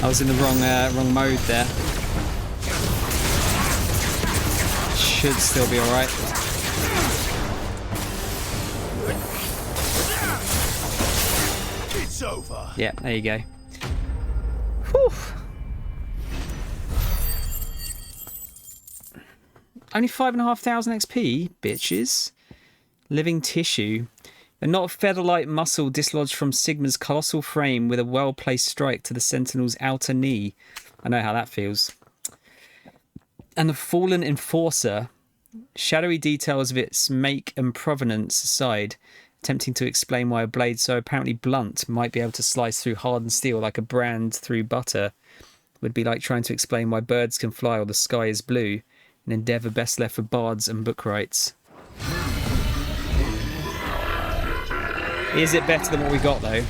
I was in the wrong mode there. Should still be alright. It's over. Yeah, there you go. Whew. Only 5,500 XP, bitches. Living tissue. A knot of feather-like muscle dislodged from Sigma's colossal frame with a well-placed strike to the Sentinel's outer knee. I know how that feels. And the fallen enforcer. Shadowy details of its make and provenance aside, attempting to explain why a blade so apparently blunt might be able to slice through hardened steel like a brand through butter would be like trying to explain why birds can fly or the sky is blue, an endeavour best left for bards and bookrights. Is it better than what we got, though?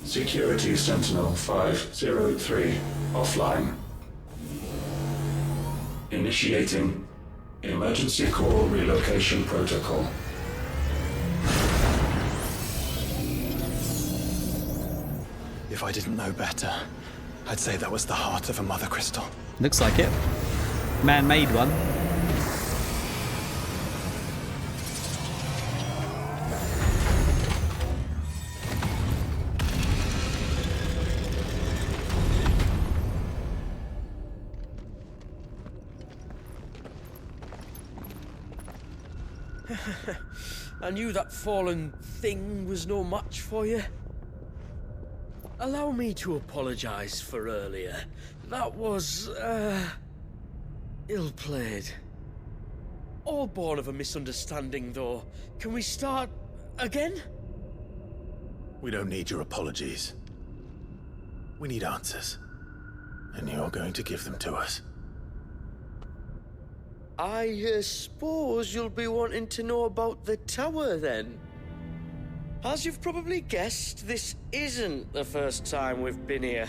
Security Sentinel 503 offline. Initiating emergency call relocation protocol. If I didn't know better, I'd say that was the heart of a mother crystal. Looks like it. Man-made one. I knew that fallen thing was no match for you. Allow me to apologize for earlier. That was, ill-played. All born of a misunderstanding, though. Can we start again? We don't need your apologies. We need answers. And you're going to give them to us. I suppose you'll be wanting to know about the tower, then. As you've probably guessed, this isn't the first time we've been here.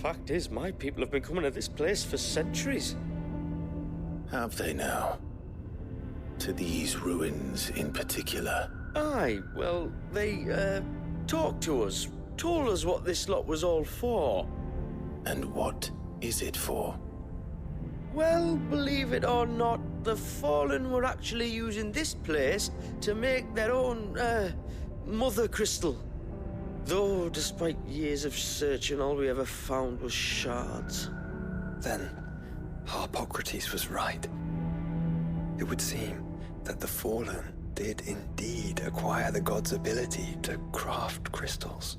Fact is, my people have been coming to this place for centuries. Have they now? To these ruins in particular? Aye, well, they, talked to us, told us what this lot was all for. And what is it for? Well, believe it or not, the Fallen were actually using this place to make their own, mother crystal. Though, despite years of searching, all we ever found was shards. Then, Harpocrates was right. It would seem that the Fallen did indeed acquire the god's ability to craft crystals.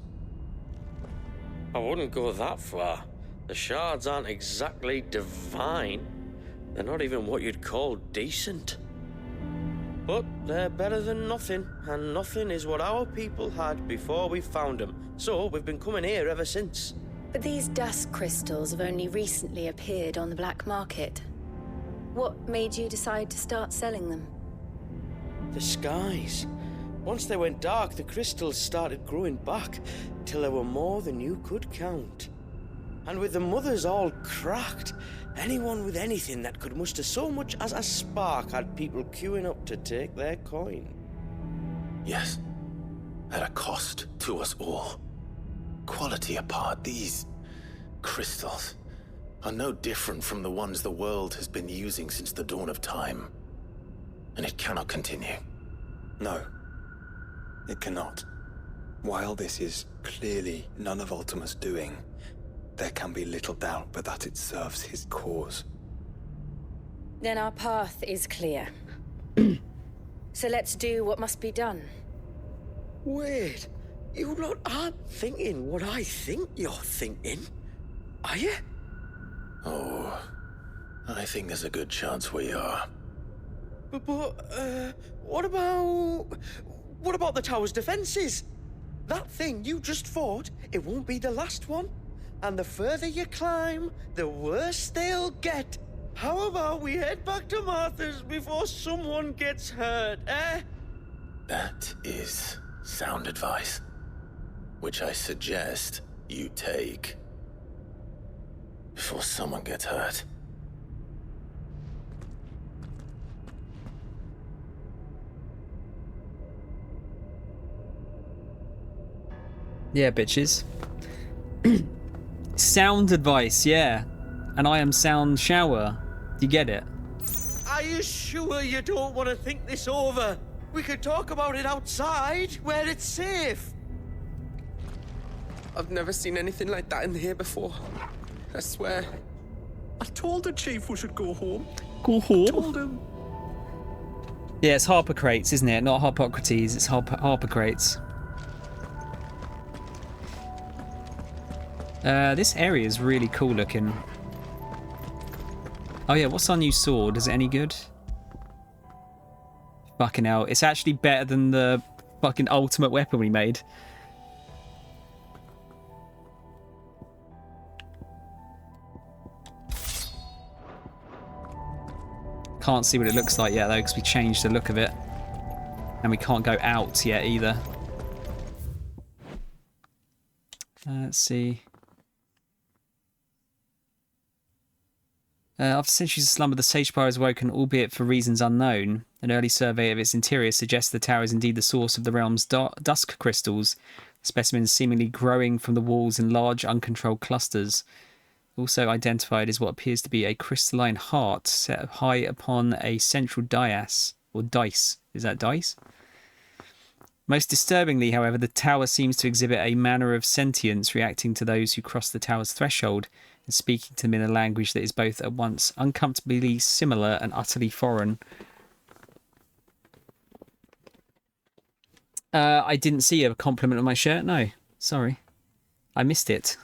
I wouldn't go that far. The shards aren't exactly divine. They're not even what you'd call decent. But they're better than nothing, and nothing is what our people had before we found them. So we've been coming here ever since. But these dust crystals have only recently appeared on the black market. What made you decide to start selling them? The skies. Once they went dark, the crystals started growing back, till there were more than you could count. And with the mothers all cracked, anyone with anything that could muster so much as a spark had people queuing up to take their coin. Yes, at a cost to us all. Quality apart, these crystals are no different from the ones the world has been using since the dawn of time. And it cannot continue. No, it cannot. While this is clearly none of Ultima's doing, there can be little doubt but that it serves his cause. Then our path is clear. So let's do what must be done. Wait, you lot aren't thinking what I think you're thinking, are you? Oh, I think there's a good chance we are. But what about the tower's defenses? That thing you just fought, it won't be the last one. And the further you climb, the worse they'll get. How about we head back to Martha's before someone gets hurt, eh? That is sound advice, which I suggest you take before someone gets hurt. Yeah, bitches. Sound advice, yeah. And I am Sound Shower. Do you get it? Are you sure you don't want to think this over? We could talk about it outside, where it's safe. I've never seen anything like that in here before. I swear. I told the chief we should go home. Go home? I told him. Yeah, it's Harpocrates, isn't it? Not Harpocrates, it's Harpocrates. This area is really cool looking. Oh yeah, what's our new sword? Is it any good? Fucking hell. It's actually better than the fucking ultimate weapon we made. Can't see what it looks like yet though, because we changed the look of it. And we can't go out yet either. Let's see. After centuries of slumber, the Sage Spire is woken, albeit for reasons unknown. An early survey of its interior suggests the tower is indeed the source of the realm's dusk crystals, specimens seemingly growing from the walls in large, uncontrolled clusters. Also identified is what appears to be a crystalline heart set high upon a central dais, or dice. Is that dice? Most disturbingly, however, the tower seems to exhibit a manner of sentience, reacting to those who cross the tower's threshold and speaking to them in a language that is both at once uncomfortably similar and utterly foreign. I didn't see a compliment on my shirt. No, sorry. I missed it.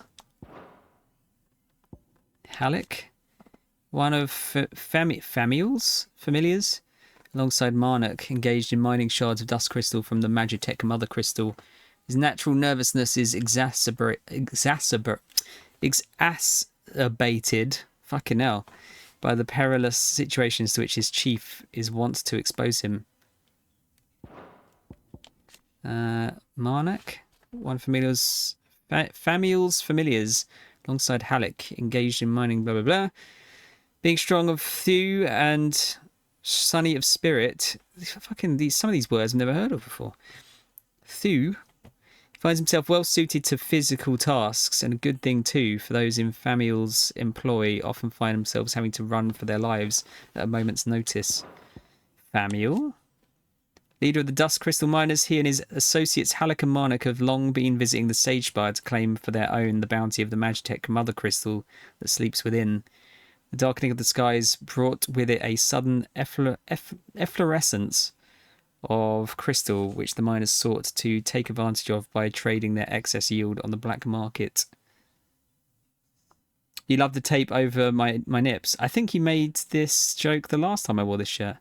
Halleck, one of familiars, alongside Marnock, engaged in mining shards of dust crystal from the Magitech mother crystal. His natural nervousness is exacerbated, fucking hell, by the perilous situations to which his chief is wont to expose him. Marnock, one familiars, alongside Halleck, engaged in mining, blah, blah, blah. Being strong of thew and sunny of spirit. Fucking some of these words I've never heard of before. Thew finds himself well suited to physical tasks, and a good thing too, for those in Famiel's employ often find themselves having to run for their lives at a moment's notice. Famiel? Leader of the Dust Crystal Miners, he and his associates Halleck and Marnock have long been visiting the Sage Spire to claim for their own the bounty of the Magitech mother crystal that sleeps within. The darkening of the skies brought with it a sudden efflorescence of crystal, which the miners sought to take advantage of by trading their excess yield on the black market. You love the tape over my nips. I think you made this joke the last time I wore this shirt.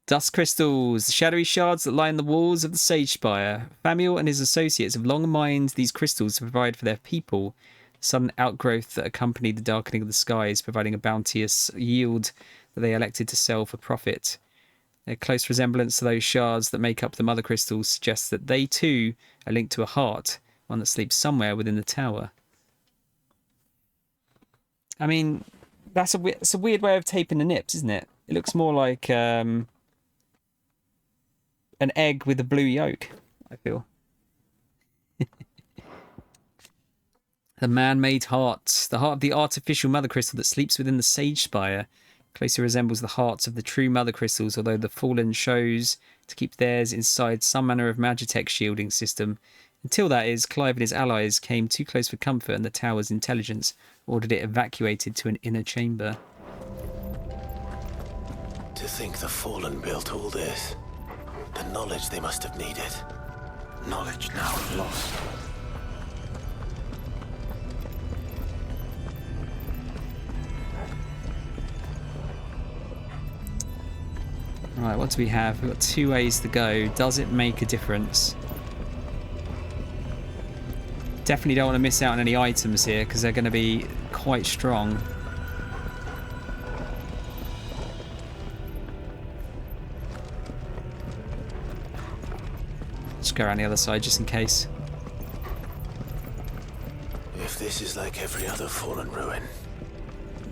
Dust crystals, the shadowy shards that line the walls of the Sage Spire. Famiel and his associates have long mined these crystals to provide for their people. Sudden outgrowth that accompanied the darkening of the skies, providing a bounteous yield that they elected to sell for profit. Their close resemblance to those shards that make up the mother crystals suggests that they too are linked to a heart, one that sleeps somewhere within the tower. I mean, it's a weird way of taping the nips, isn't it? It looks more like an egg with a blue yolk, I feel. The man-made heart. The heart of the artificial mother crystal that sleeps within the Sage Spire closely resembles the hearts of the true mother crystals, although the Fallen chose to keep theirs inside some manner of Magitech shielding system. Until, that is, Clive and his allies came too close for comfort and the tower's intelligence ordered it evacuated to an inner chamber. To think the Fallen built all this. The knowledge they must have needed. Knowledge now lost. Right, what do we have? We've got 2 ways to go. Does it make a difference? Definitely don't want to miss out on any items here, because they're going to be quite strong. Let's go around the other side just in case. If this is like every other Fallen ruin,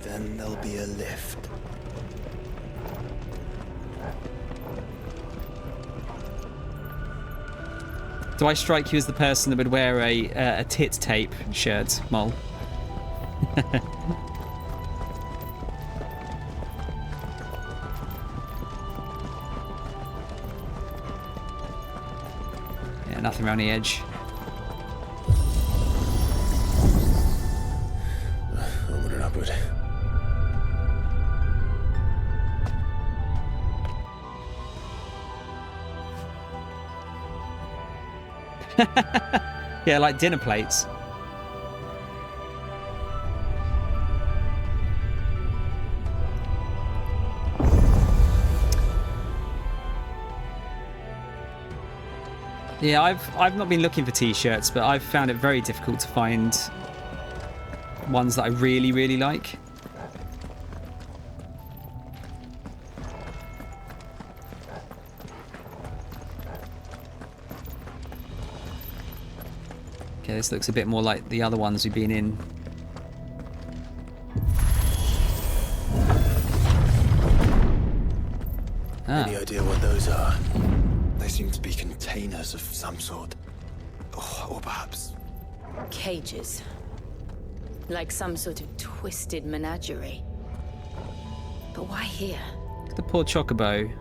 then there'll be a lift. Do I strike you as the person that would wear a tit tape shirt, Mol? Yeah, nothing around the edge. awkward. Yeah, like dinner plates. Yeah, I've not been looking for t-shirts, but I've found it very difficult to find ones that I really, really like. Okay, this looks a bit more like the other ones we've been in. Any idea what those are? They seem to be containers of some sort. Or perhaps... Cages. Like some sort of twisted menagerie. But why here? The poor Chocobo.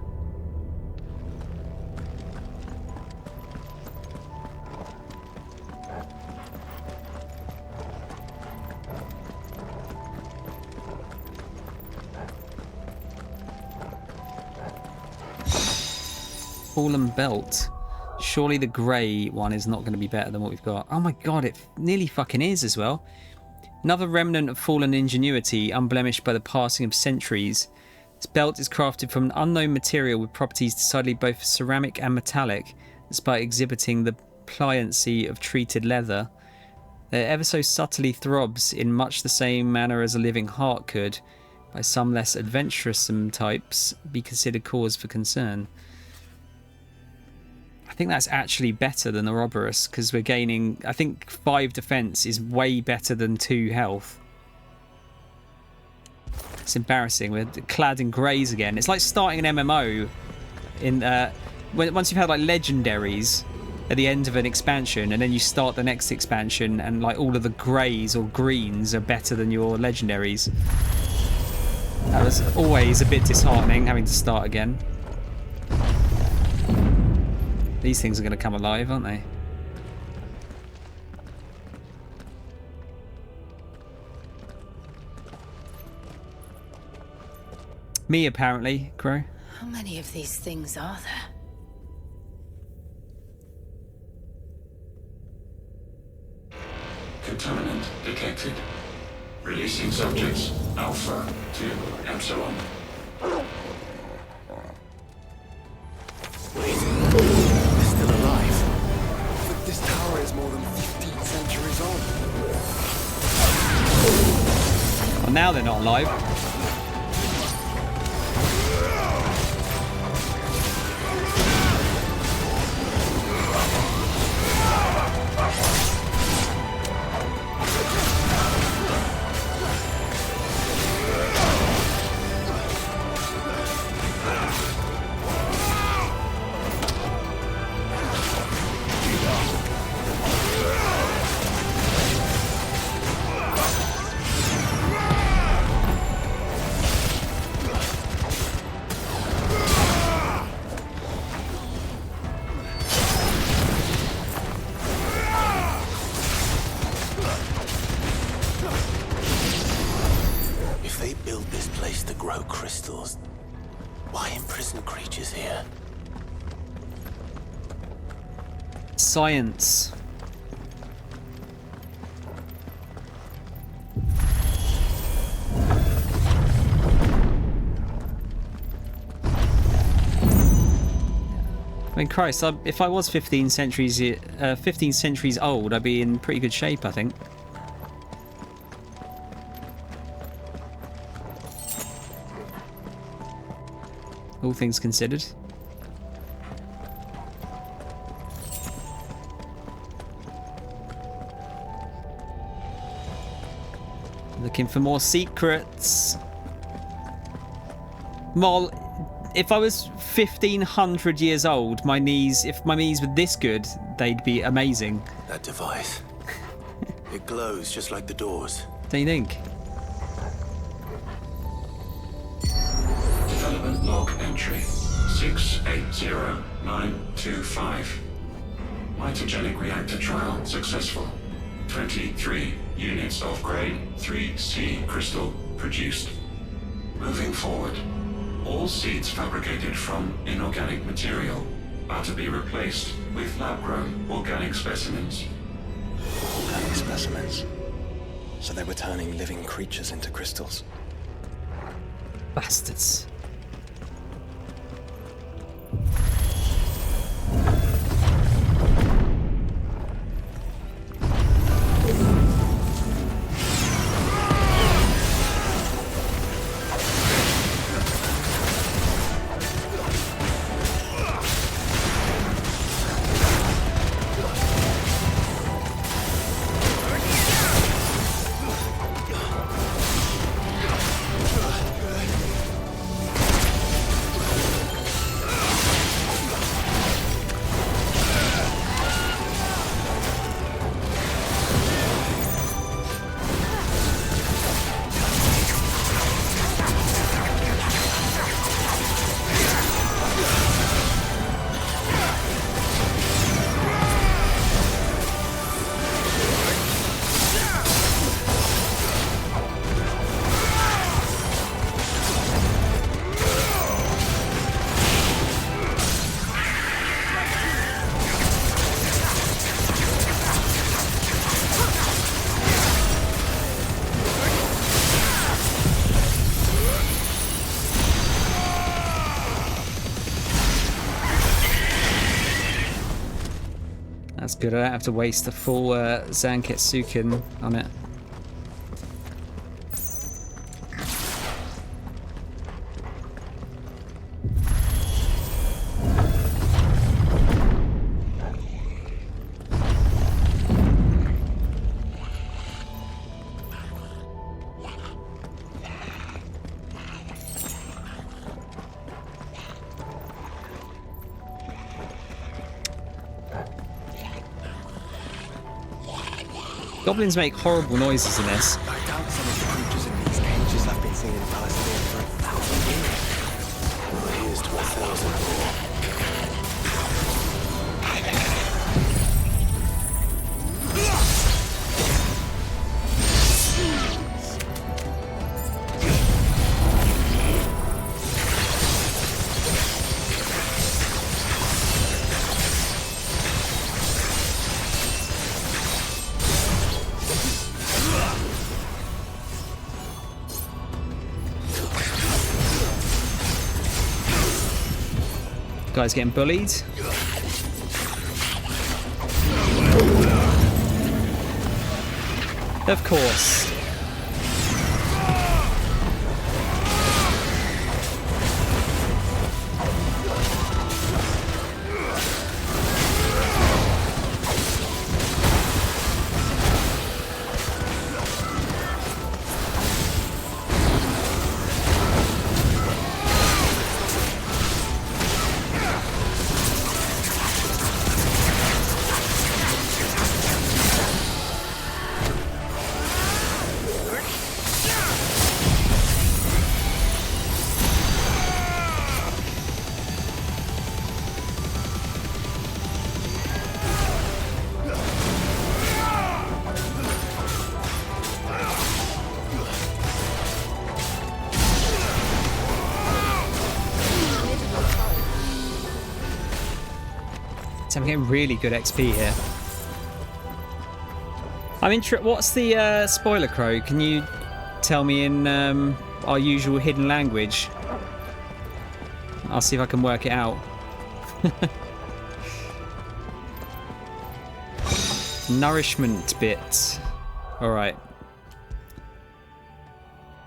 Fallen belt. Surely the grey one is not going to be better than what we've got. Oh my god, it nearly fucking is as well. Another remnant of fallen ingenuity, unblemished by the passing of centuries. This belt is crafted from an unknown material with properties decidedly both ceramic and metallic, despite exhibiting the pliancy of treated leather. It ever so subtly throbs in much the same manner as a living heart could, by some less adventuresome types, be considered cause for concern. I think that's actually better than the Ouroboros, because we're gaining... I think 5 defense is way better than 2 health. It's embarrassing. We're clad in greys again. It's like starting an MMO in once you've had like legendaries at the end of an expansion, and then you start the next expansion, and like all of the greys or greens are better than your legendaries. That was always a bit disheartening, having to start again. These things are going to come alive, aren't they? Me, apparently, Crow. How many of these things are there? Contaminant detected. Releasing subjects Alpha to Epsilon. They're still alive. But this tower is more than 15 centuries old. Well, now they're not alive. Science. I mean, Christ, if I was 15 centuries old, I'd be in pretty good shape, I think. All things considered. Looking for more secrets. Mol, if I was 1500 years old, my knees, if my knees were this good, they'd be amazing. That device. It glows just like the doors. Don't you think? Development log entry 680925. Mitogenic reactor trial successful. 23 units of grade 3C crystal produced. Moving forward, all seeds fabricated from inorganic material are to be replaced with lab-grown organic specimens. Organic specimens. So they were turning living creatures into crystals. Bastards. That's good. I don't have to waste a full Zanketsuken on it. Goblins make horrible noises in this. I doubt some of the creatures in these cages have been singing Palestine for 1,000 years. Here's to 1,000 more. Guy's getting bullied. Of course. I'm getting really good XP here. I'm interested. What's the spoiler crow? Can you tell me in our usual hidden language? I'll see if I can work it out. Nourishment bit. All right.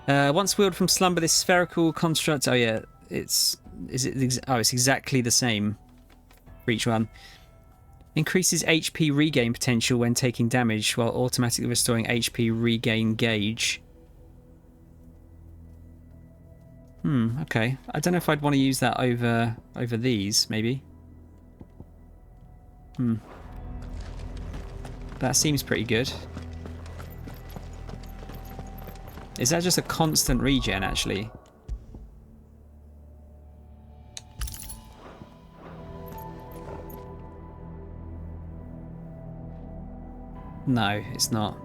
Once wheeled from slumber, this spherical construct. Oh yeah, it's exactly the same for each one. Increases HP regain potential when taking damage while automatically restoring HP regain gauge. Okay. I don't know if I'd want to use that over these, maybe. That seems pretty good. Is that just a constant regen, actually? No, it's not.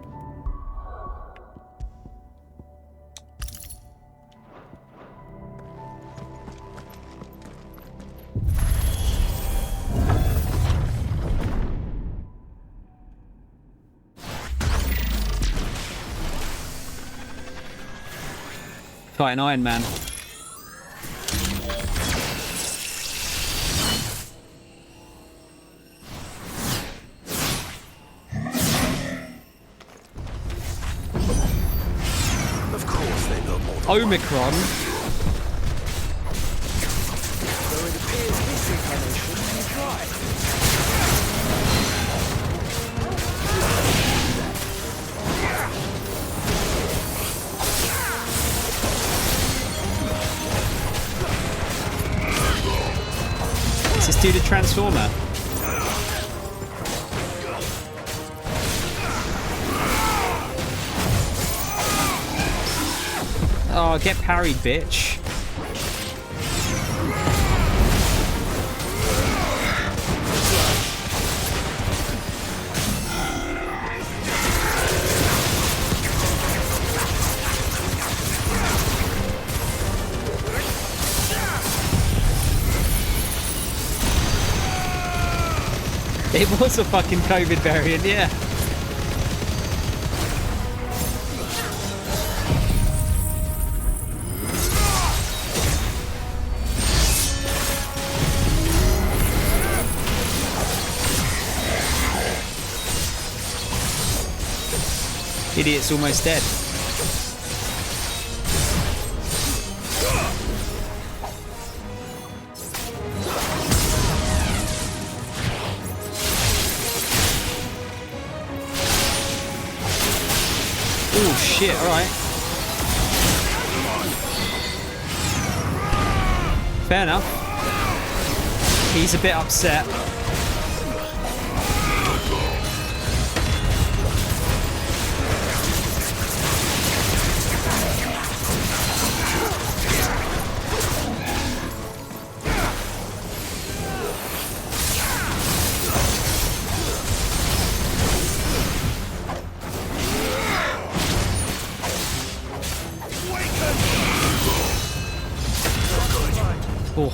Fighting Iron Man. Of course they know more. Omicron. Though it appears this incarnation is right. Is this dude a Transformer? Oh, get parried, bitch. It was a fucking COVID variant, yeah. Idiot's almost dead. Oh shit, alright. Fair enough. He's a bit upset. Oh.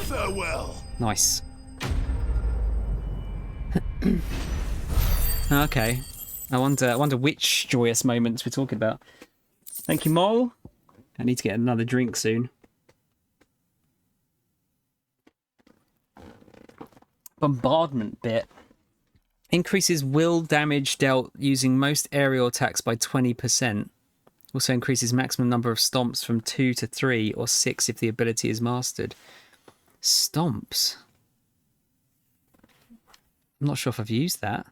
Farewell. Nice. Okay. I wonder which joyous moments we're talking about. Thank you, Mole. I need to get another drink soon. Bombardment bit. Increases will damage dealt using most aerial attacks by 20%. Also increases maximum number of stomps from 2 to 3 or 6 if the ability is mastered. Stomps? I'm not sure if I've used that.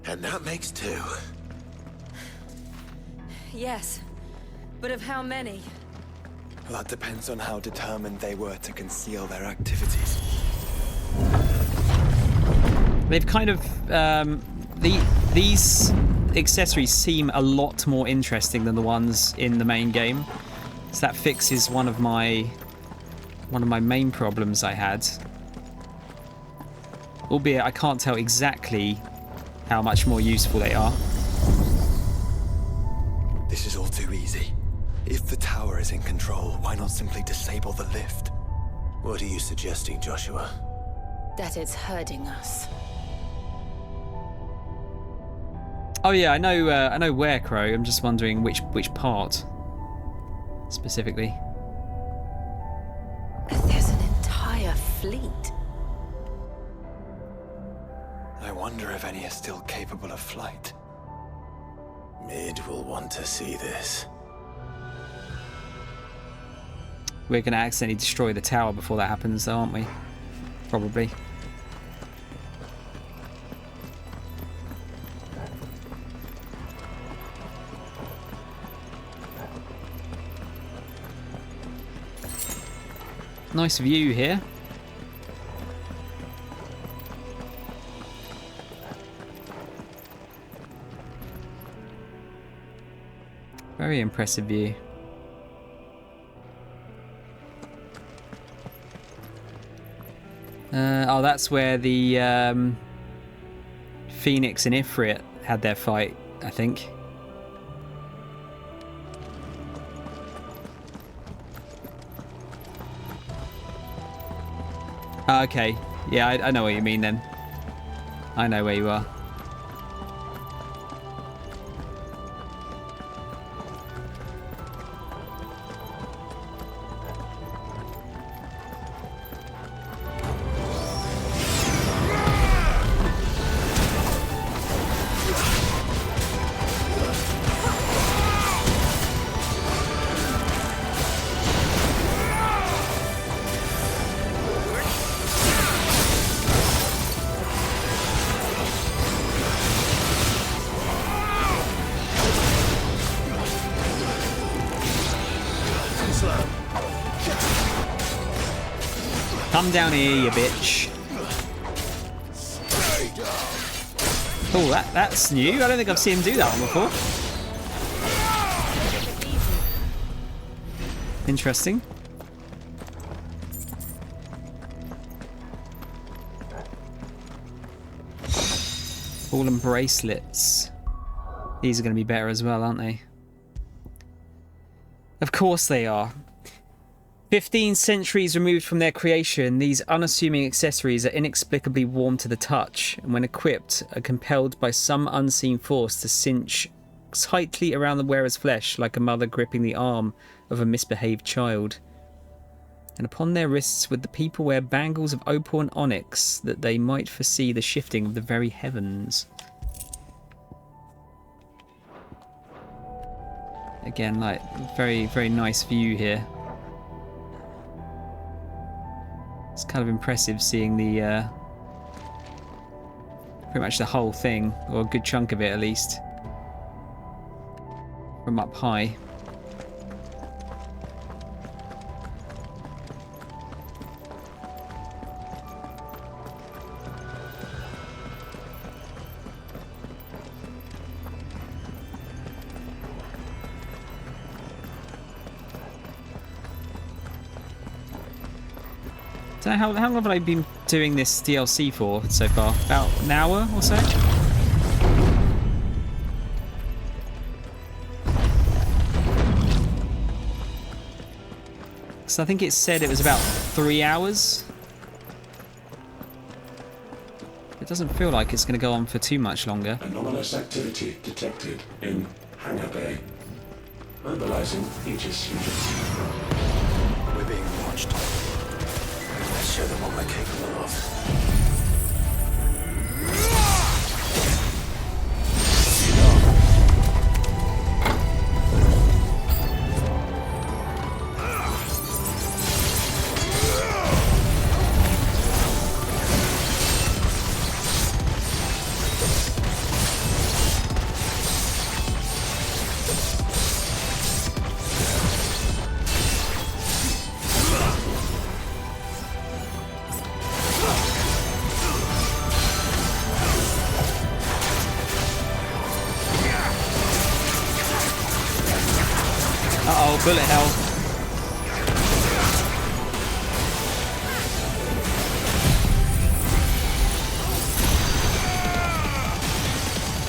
And that makes 2. Yes, but of how many? That depends on how determined they were to conceal their activities. They've kind of these accessories seem a lot more interesting than the ones in the main game. So that fixes one of my main problems I had. Albeit I can't tell exactly how much more useful they are. This is all too easy. If the tower is in control, why not simply disable the lift? What are you suggesting, Joshua? That it's hurting us. Oh yeah, I know where, Crow. I'm just wondering which part specifically. There's an entire fleet. I wonder if any are still capable of flight. Mid will want to see this. We're going to accidentally destroy the tower before that happens, though, aren't we? Probably. Nice view here. Very impressive view. Oh, that's where the Phoenix and Ifrit had their fight, I think. Okay. Yeah, I know what you mean then. I know where you are. Come down here, you bitch. Oh, that's new. I don't think I've seen him do that one before. Interesting. Fallen bracelets. These are going to be better as well, aren't they? Of course they are. 15 centuries removed from their creation, these unassuming accessories are inexplicably warm to the touch, and when equipped, are compelled by some unseen force to cinch tightly around the wearer's flesh like a mother gripping the arm of a misbehaved child. And upon their wrists would the people wear bangles of opal and onyx, that they might foresee the shifting of the very heavens. Again, like, very, very nice view here. It's kind of impressive seeing the pretty much the whole thing, or a good chunk of it at least, from up high. Don't know how long have I been doing this DLC for so far? About an hour or so? So I think it said it was about 3 hours. It doesn't feel like it's going to go on for too much longer. Anomalous activity detected in Hangar Bay. Mobilizing XVI. We're being watched. Let's show them what we're capable of. Bullet hell.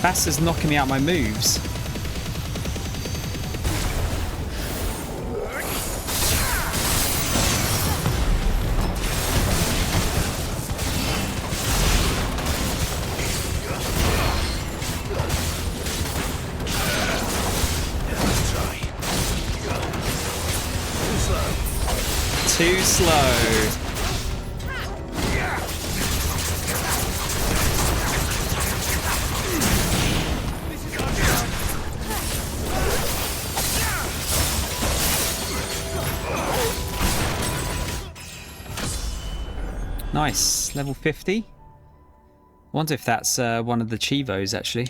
Bastard's knocking me out my moves. Too slow. Nice, level 50. Wonder if that's one of the Chivos actually.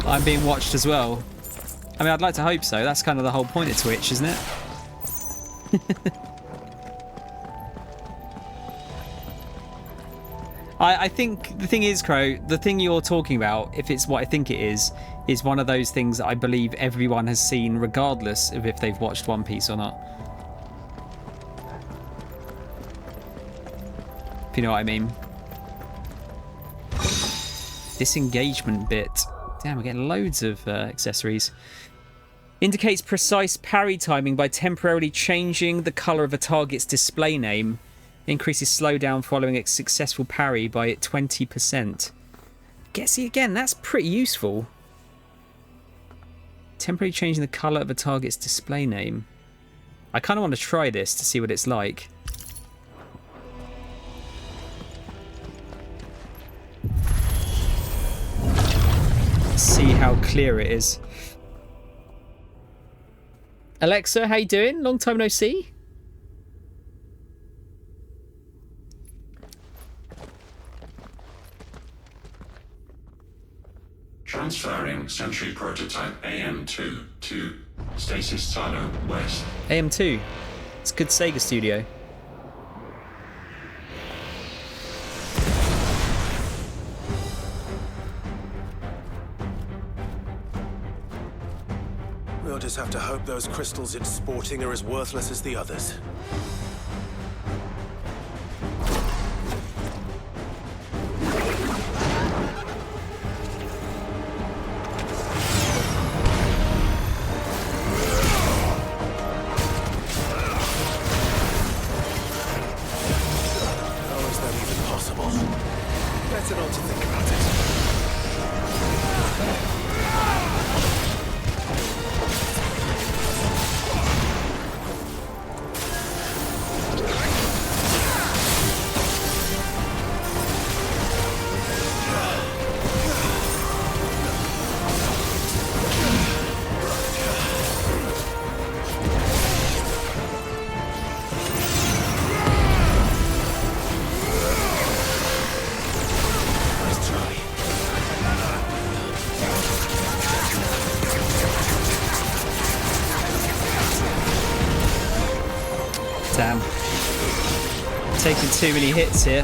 I'm being watched as well. I mean, I'd like to hope so. That's kind of the whole point of Twitch, isn't it? I think the thing is, Crow, the thing you're talking about, if it's what I think it is one of those things that I believe everyone has seen regardless of if they've watched One Piece or not. If you know what I mean. Disengagement bit. Damn, we're getting loads of accessories. Indicates precise parry timing by temporarily changing the colour of a target's display name. Increases slowdown following a successful parry by 20%. See, again, that's pretty useful. Temporarily changing the colour of a target's display name. I kind of want to try this to see what it's like. See how clear it is. Alexa, how you doing? Long time no see. Transferring Sentry Prototype AM2 to Stasis Silo West. AM2. It's a good Sega studio. We'll just have to hope those crystals it's sporting are as worthless as the others. How is that even possible? Better not to think about it. Damn. Taking too many hits here.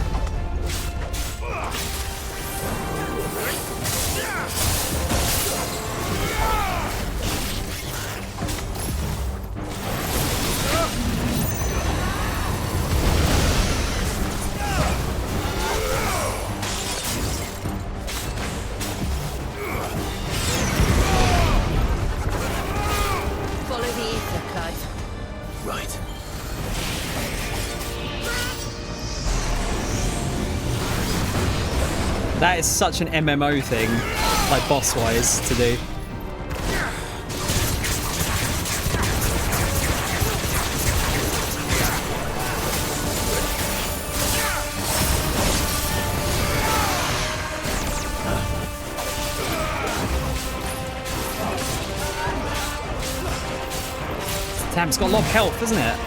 Follow the ether, Clive. Right. That is such an MMO thing, like boss-wise, to do. Damn, it's got a lot of health, isn't it?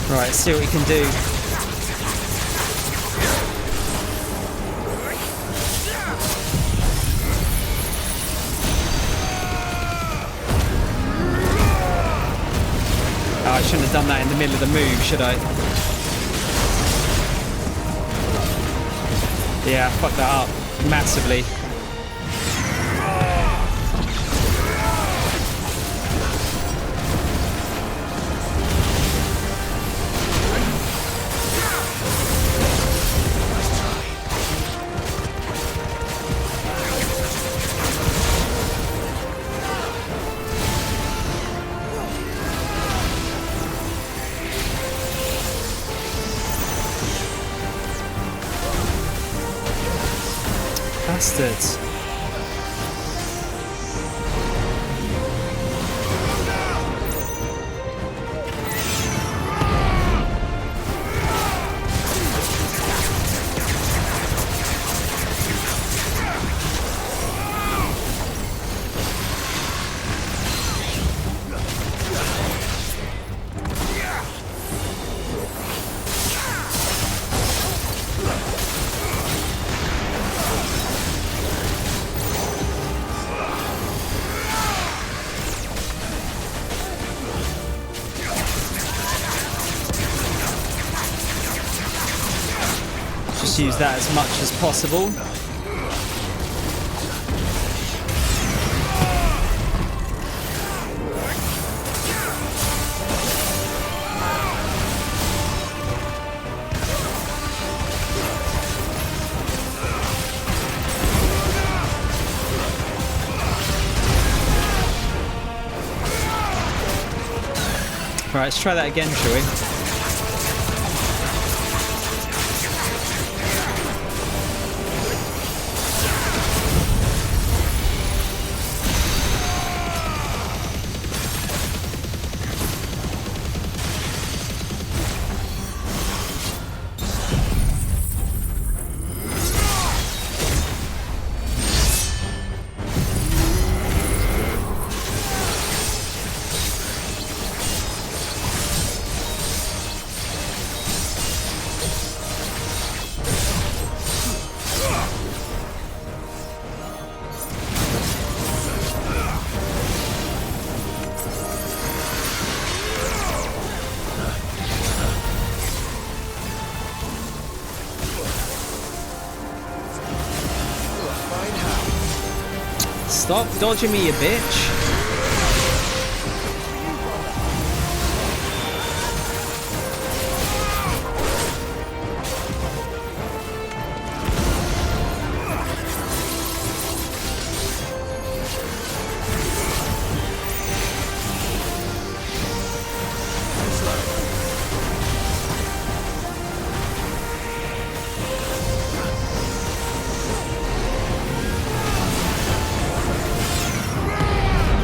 Right, let's see what we can do. Oh, I shouldn't have done that in the middle of the move, should I? Yeah, fuck that up massively. Bastards. Just use that as much as possible. Right, let's try that again, shall we? Stop dodging me, you bitch.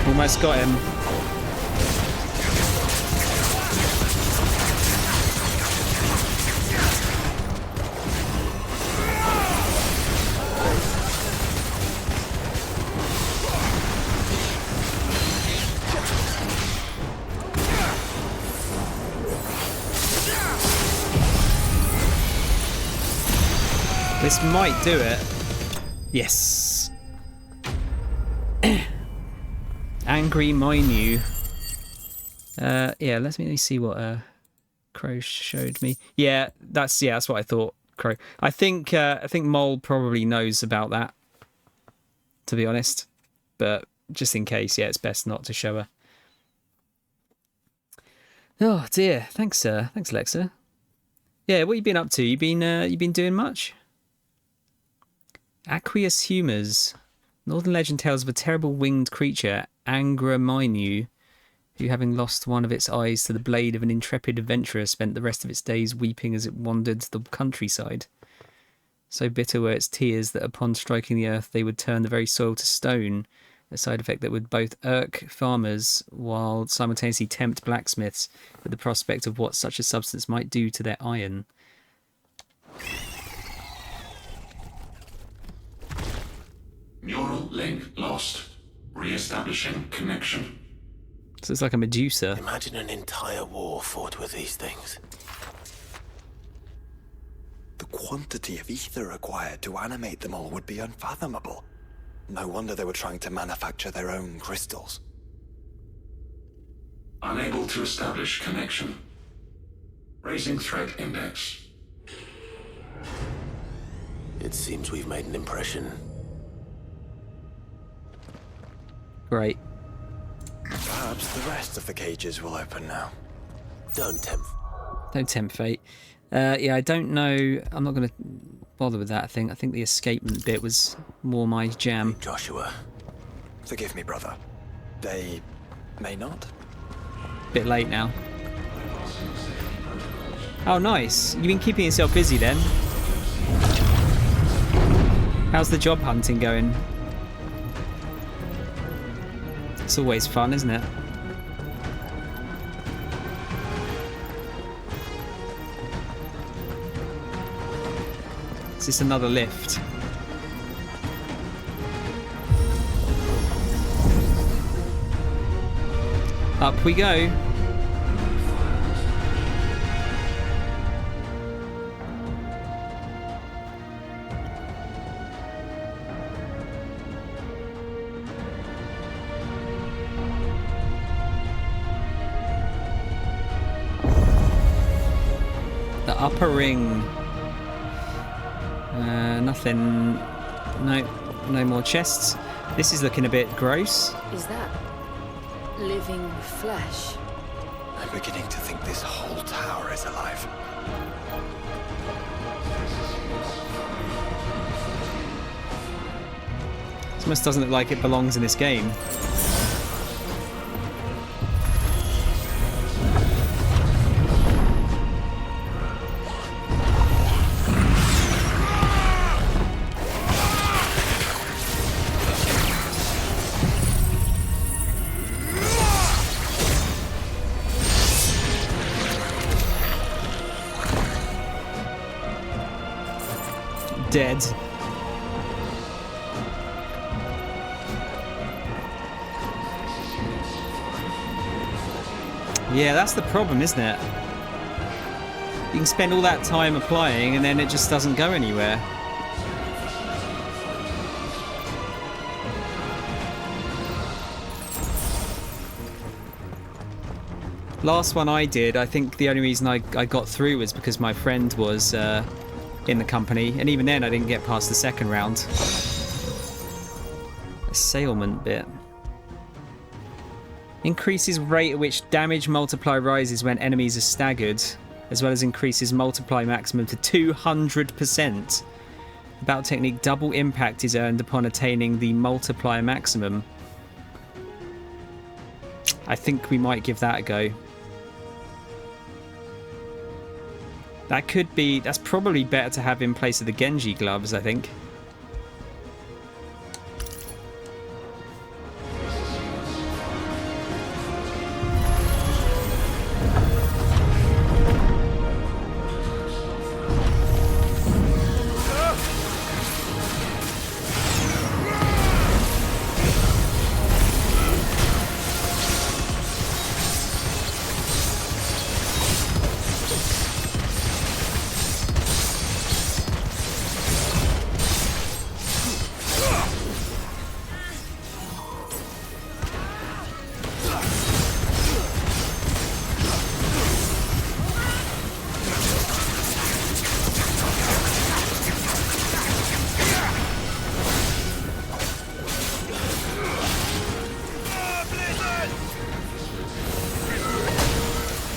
Almost got him. This might do it. Yes. Angry Minu. Yeah, let me see what Crow showed me. Yeah, that's what I thought, Crow. I think Mole probably knows about that, to be honest. But just in case, yeah, it's best not to show her. Oh dear. Thanks, Alexa. Yeah, what you been up to? You been doing much? Aqueous Humours. Northern legend tells of a terrible winged creature, Angra Minu, who, having lost one of its eyes to the blade of an intrepid adventurer, spent the rest of its days weeping as it wandered the countryside. So bitter were its tears that upon striking the earth they would turn the very soil to stone, a side effect that would both irk farmers while simultaneously tempt blacksmiths with the prospect of what such a substance might do to their iron. Neural link lost. Re-establishing connection. So it's like a Medusa. Imagine an entire war fought with these things. The quantity of ether required to animate them all would be unfathomable. No wonder they were trying to manufacture their own crystals. Unable to establish connection. Raising threat index. It seems we've made an impression. Great. Perhaps the rest of the cages will open now. Don't tempt fate. Yeah, I don't know. I'm not going to bother with that. I think the escapement bit was more my jam. Joshua. Forgive me, brother. They may not. Bit late now. Oh, nice. You've been keeping yourself busy then. How's the job hunting going? It's always fun, isn't it? Is this another lift? Up we go. The upper ring. Nothing. No more chests. This is looking a bit gross. Is that living flesh? I'm beginning to think this whole tower is alive. This almost doesn't look like it belongs in this game. Dead. Yeah, that's the problem, isn't it? You can spend all that time applying and then it just doesn't go anywhere. Last one I did, I think the only reason I got through was because my friend was in the company, and even then I didn't get past the second round. Assailment bit. Increases rate at which damage multiply rises when enemies are staggered, as well as increases multiply maximum to 200%. The battle technique double impact is earned upon attaining the multiplier maximum. I think we might give that a go. That's probably better to have in place of the Genji gloves, I think.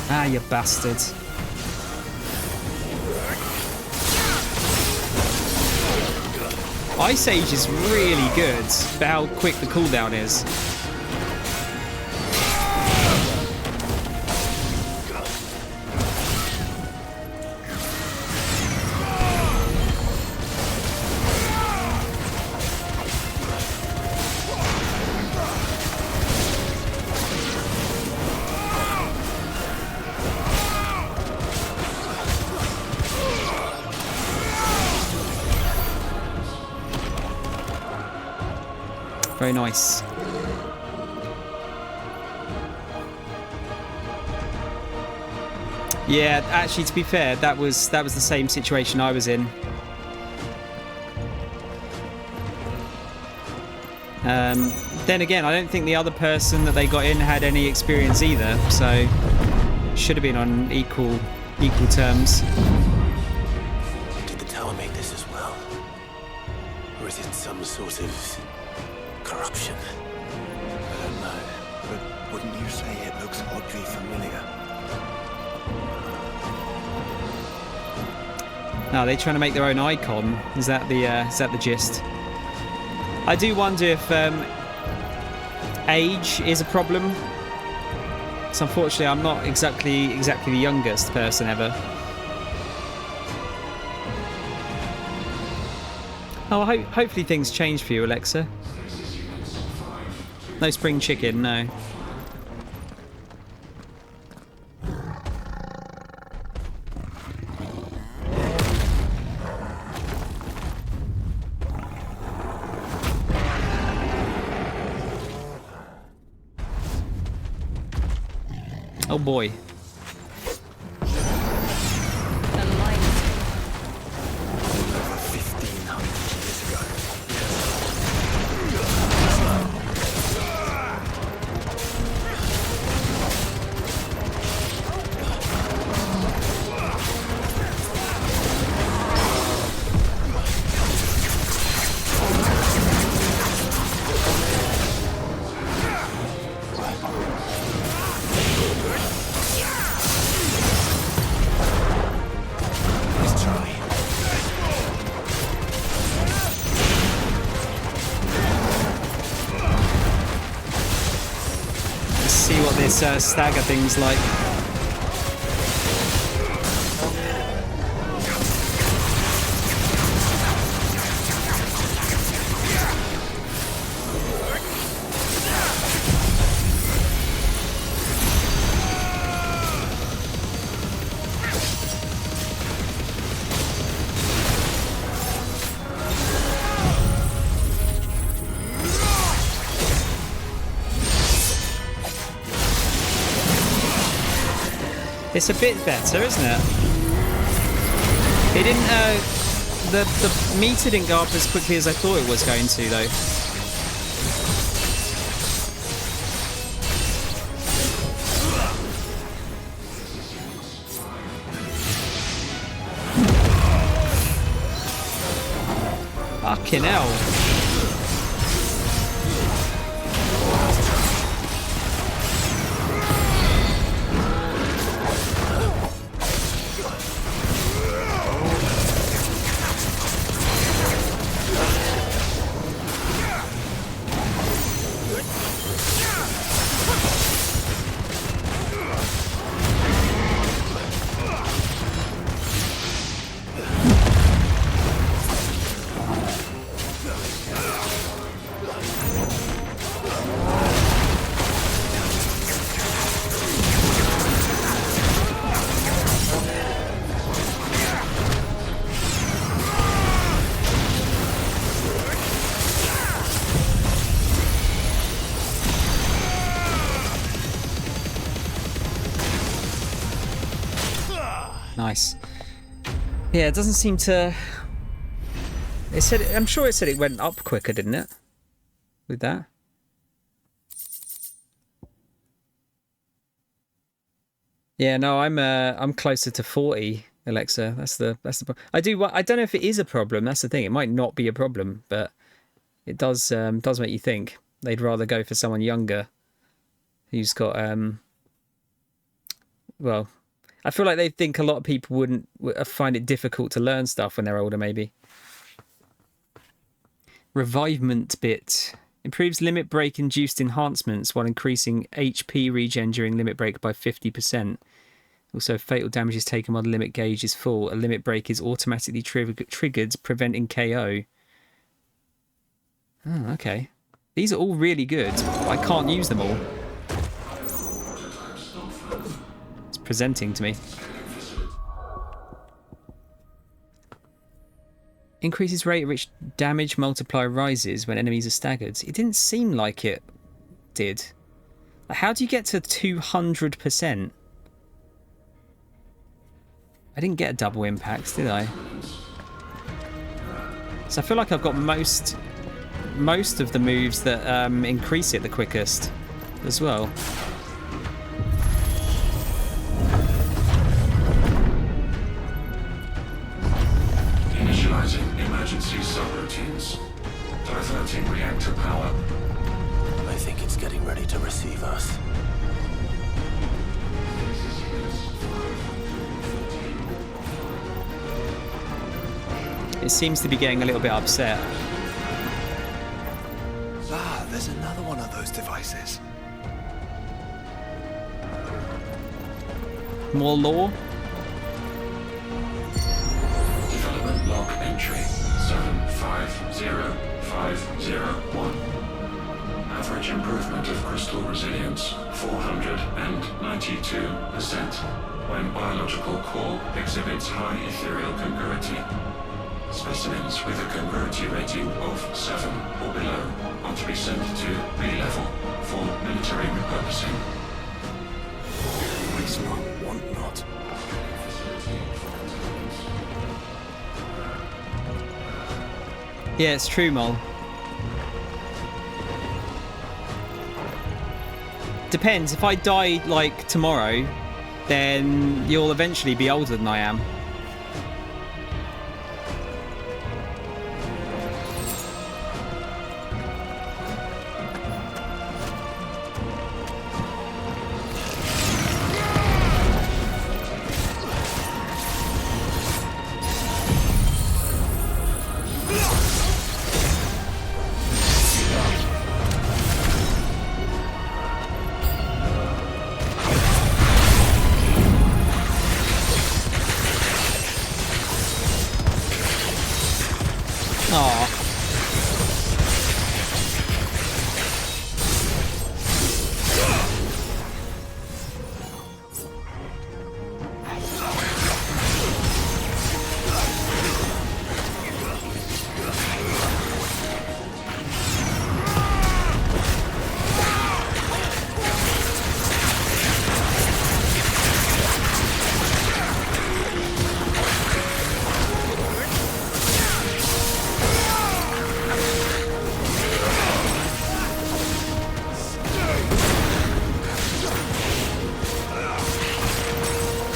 Ah, you bastard. Ice Age is really good for how quick the cooldown is. Very nice. Yeah, actually, to be fair, that was the same situation I was in. Then again, I don't think the other person that they got in had any experience either, so should have been on equal terms. Did the tower make this as well? Or is it some sort of corruption? I don't know, but wouldn't you say it looks oddly familiar? No, are they trying to make their own icon? Is that the gist? I do wonder if age is a problem. So unfortunately, I'm not exactly the youngest person ever. Oh, hopefully things change for you, Alexa. No spring chicken, no. Oh boy. see what this stagger thing's like. It's a bit better, isn't it? It didn't, the meter didn't go up as quickly as I thought it was going to, though. Fucking hell. Nice. Yeah, it doesn't seem to... It said... I'm sure it said it went up quicker, didn't it? With that. Yeah, no, I'm closer to 40, Alexa. That's the I don't know if it is a problem. That's the thing. It might not be a problem, but it does make you think. They'd rather go for someone younger who's got well, I feel like they think a lot of people wouldn't find it difficult to learn stuff when they're older, maybe. Revivement bit. Improves limit break induced enhancements while increasing HP regen during limit break by 50%. Also, if fatal damage is taken while the limit gauge is full, a limit break is automatically triggered, preventing KO. Oh, okay. These are all really good. I can't use them all. It's presenting to me. Increases rate at which damage multiplier rises when enemies are staggered. It didn't seem like it did. How do you get to 200%? I didn't get a double impact, did I? So I feel like I've got most of the moves that increase it the quickest as well. Initializing emergency subroutines. Diverting reactor power. I think it's getting ready to receive us. It seems to be getting a little bit upset. Ah, there's another one of those devices. More lore? Development log entry 750501. Average improvement of crystal resilience 492% when biological core exhibits high ethereal congruity. Specimens with a congruity rating of 7 or below are to be sent to B-level for military repurposing. Waste not, want not. Yeah, it's true, Mol. Depends. If I die, like, tomorrow, then you'll eventually be older than I am.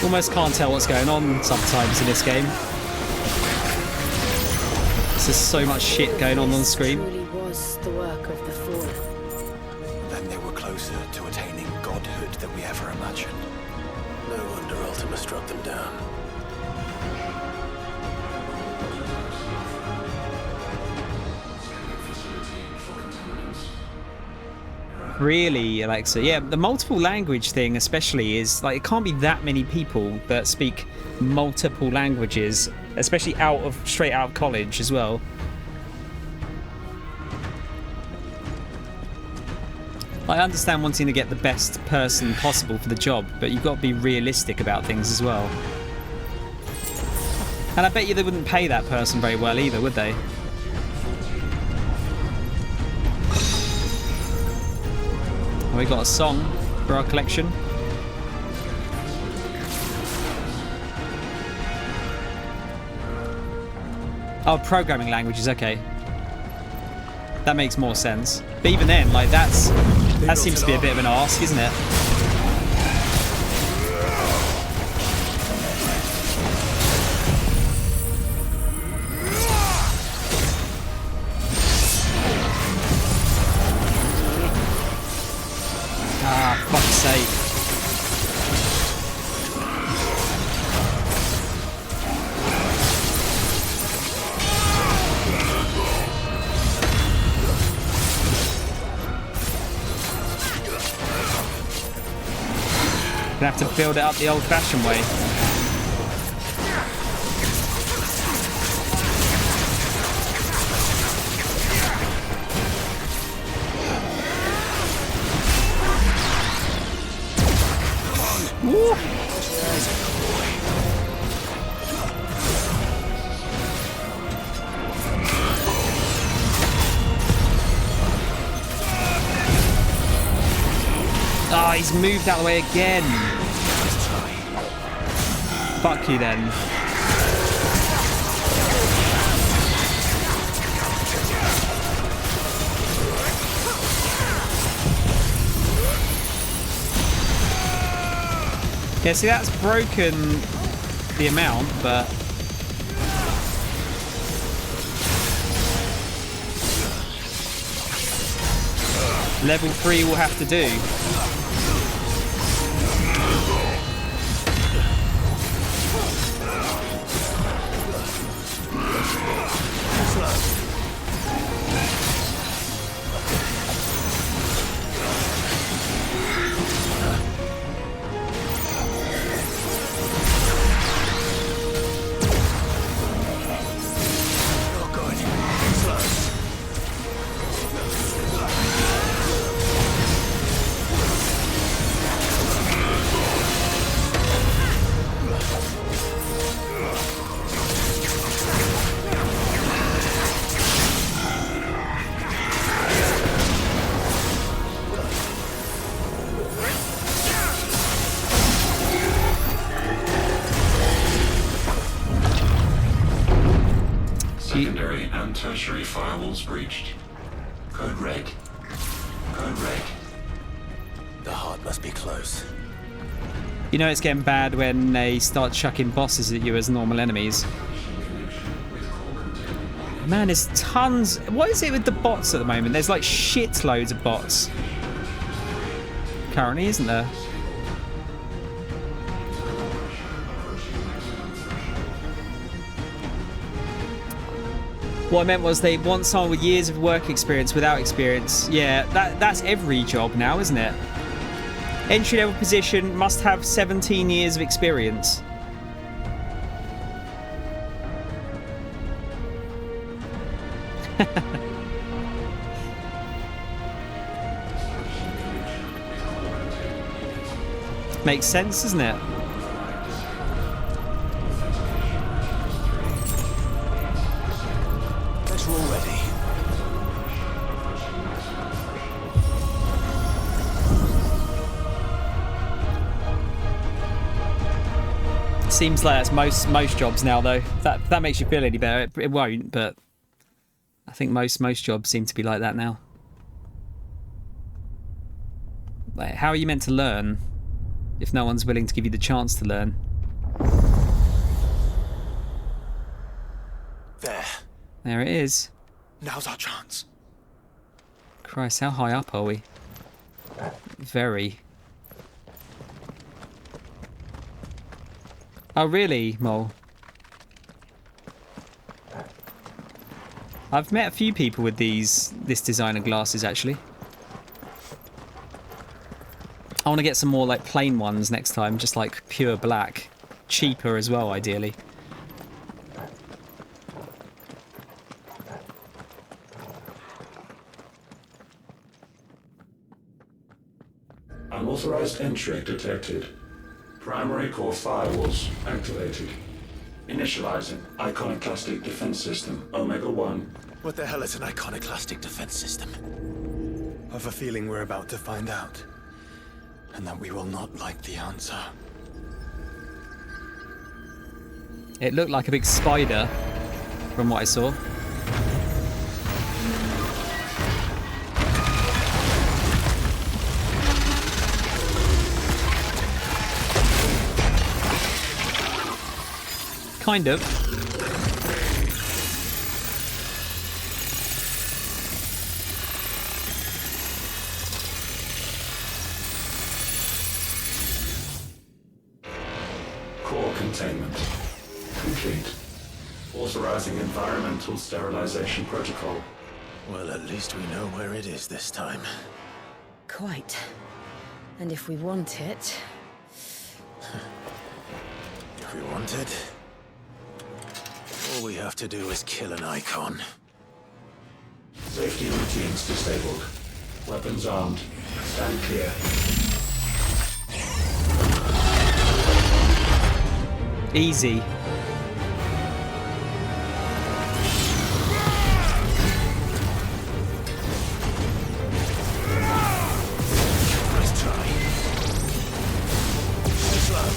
Almost can't tell what's going on sometimes in this game. There's so much shit going on the screen. Truly was the work of the Fallen. Then they were closer to attaining godhood than we ever imagined. No wonder Ultima struck them down. Really, Alexa? Yeah, the multiple language thing especially is like, it can't be that many people that speak multiple languages, especially straight out of college as well. I understand wanting to get the best person possible for the job, but you've got to be realistic about things as well. And I bet you they wouldn't pay that person very well either, would they? We got a song for our collection. Oh, programming languages, okay. That makes more sense. But even then, like, that seems to be a bit of an ask, isn't it? Ah, fuck's sake. Gonna have to build it up the old-fashioned way. Woo! Oh, he's moved out of the way again. Fuck you then. Yeah, see, that's broken the amount, but level 3 will have to do. Secondary and tertiary firewalls breached. Code red. Code red. The heart must be close. You know it's getting bad when they start chucking bosses at you as normal enemies. Man, there's tons. What is it with the bots at the moment? There's like shitloads of bots. Currently, isn't there? What I meant was they want someone with years of work experience without experience. Yeah, that's every job now, isn't it? Entry-level position must have 17 years of experience. Makes sense, doesn't it? Seems like that's most jobs now, though. If that makes you feel any better, it won't, but I think most jobs seem to be like that now. Like, how are you meant to learn if no one's willing to give you the chance to learn? There it is. Now's our chance. Christ, how high up are we? Very. Oh, really, Mole? I've met a few people with this designer glasses, actually. I want to get some more, like, plain ones next time, just, like, pure black. Cheaper as well, ideally. Unauthorized entry detected. Primary core firewalls activated. Initializing iconoclastic defense system Omega-1. What the hell is an iconoclastic defense system? I've a feeling we're about to find out. And that we will not like the answer. It looked like a big spider, from what I saw. Kind of. Core containment complete. Authorizing environmental sterilization protocol. Well, at least we know where it is this time. Quite. And if we want it... If we want it, all we have to do is kill an icon. Safety routines disabled. Weapons armed. Stand clear. Easy. Nice try. Slow.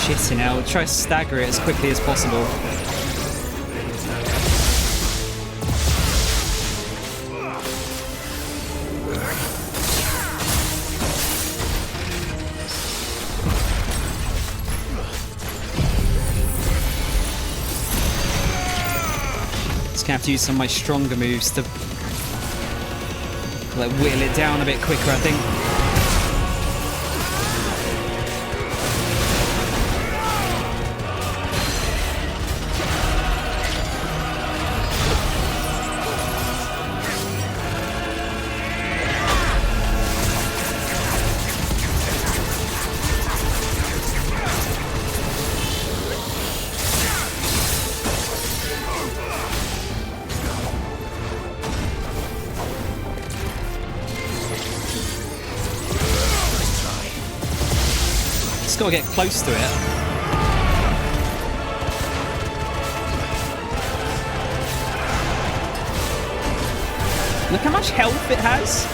Shitting hell. Try to stagger it as quickly as possible. Just gonna have to use some of my stronger moves to like whittle it down a bit quicker, I think. Got to get close to it. Look how much health it has.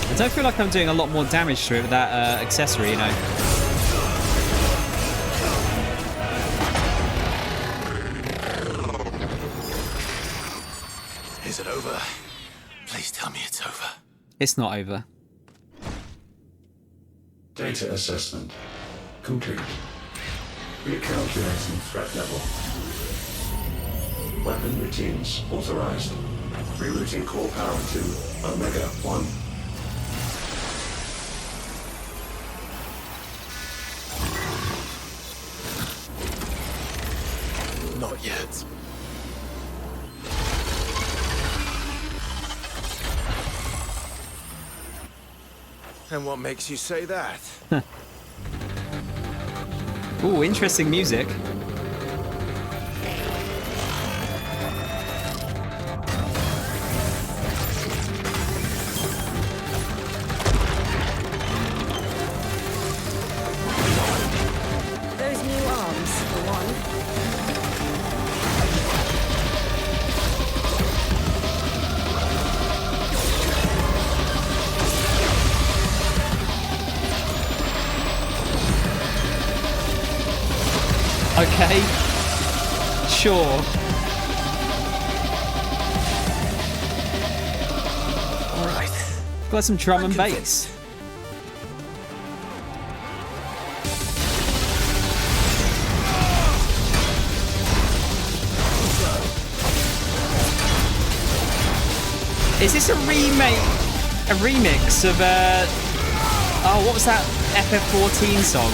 I don't feel like I'm doing a lot more damage to it with that accessory, you know. Is it over? Please tell me it's over. It's not over. Data assessment complete. Recalculating threat level. Weapon routines authorized. Rerouting core power to Omega 1. Not yet. And what makes you say that? Ooh, interesting music. Those new arms, for one. Okay. Sure. Alright. Got some drum and bass. Is this a remix of oh, what was that FF14 song?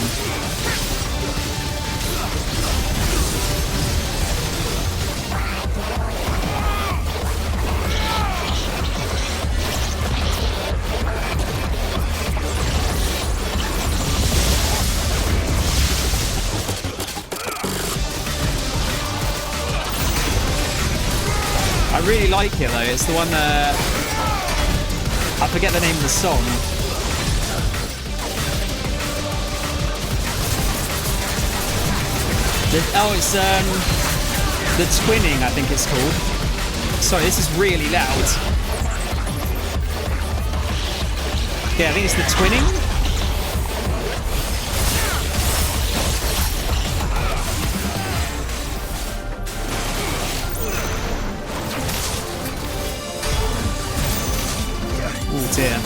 I really like it though. It's the one I forget the name of the song. It's the twinning, I think it's called. Sorry, this is really loud. Yeah, I think it's the twinning. Oh dear.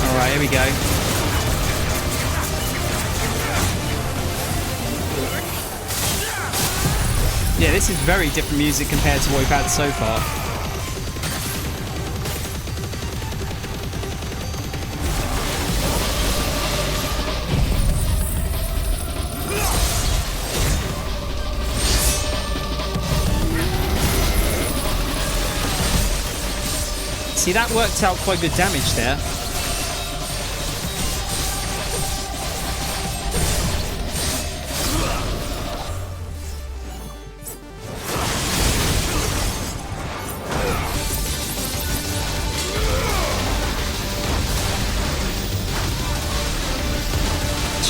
Alright, here we go. Yeah, this is very different music compared to what we've had so far. See, that worked out quite good damage there.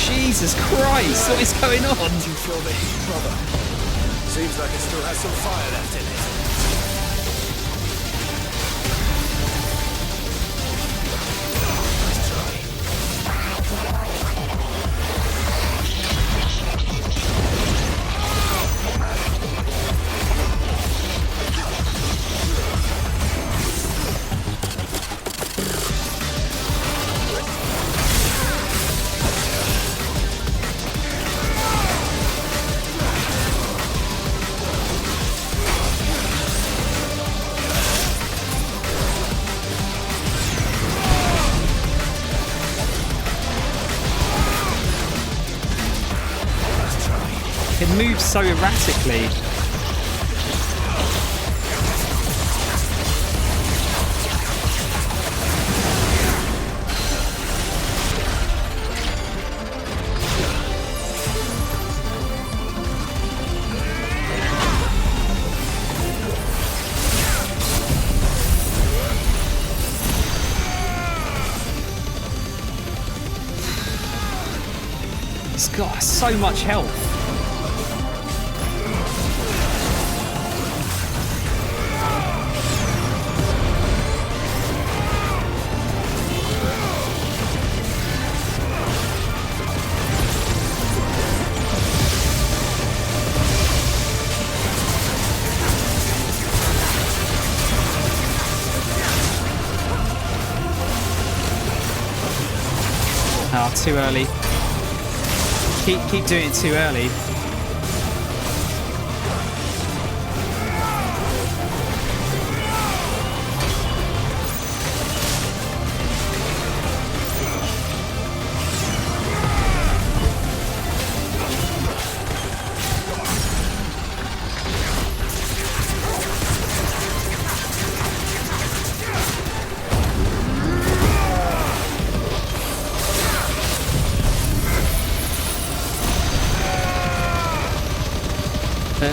Jesus Christ, what is going on? Do you feel the heat, brother? Seems like it still has some fire left in it. It moves so erratically. It's got so much health. Oh, too early. Keep doing it too early.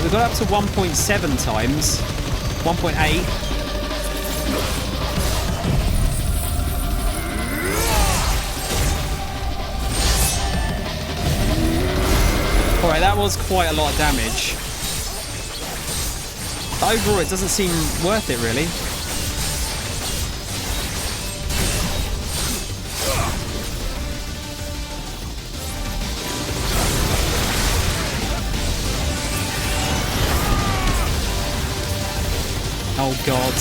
We got up to 1.7 times. 1.8. Alright, that was quite a lot of damage. But overall, it doesn't seem worth it, really. Oh god.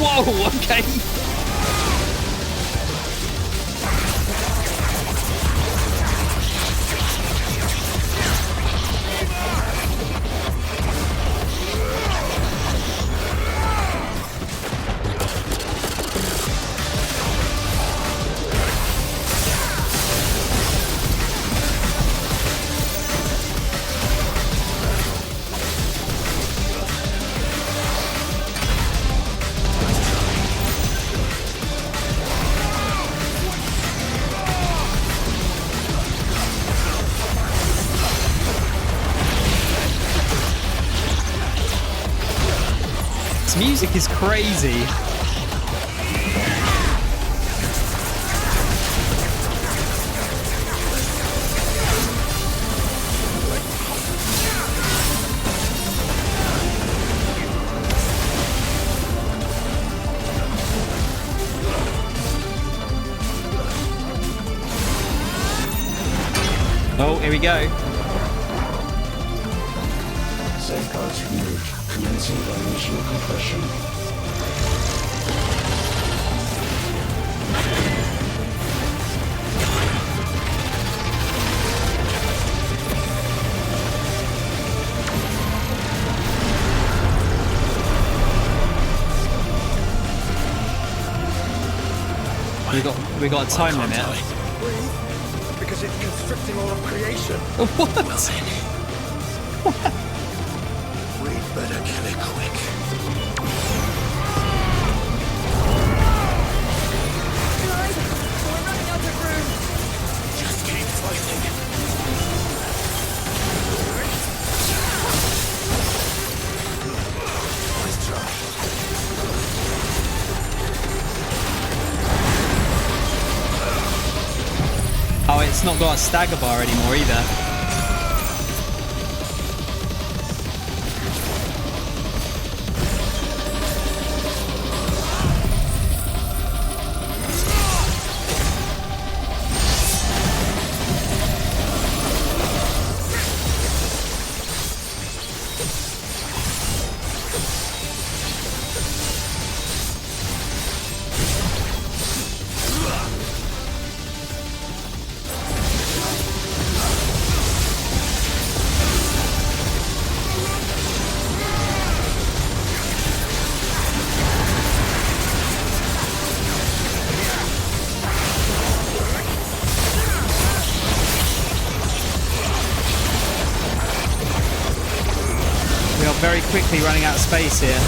Whoa, okay. Music is crazy. Oh, here we go. Safeguards removed. Commencing dimensional compression. We got a time limit. Breathe, because it's constricting all of creation. What? What? We'd better kill it quick. Guys, we're running out of room. Just keep fighting. Nice try. Oh, it's not got a stagger bar anymore either. Very quickly running out of space here.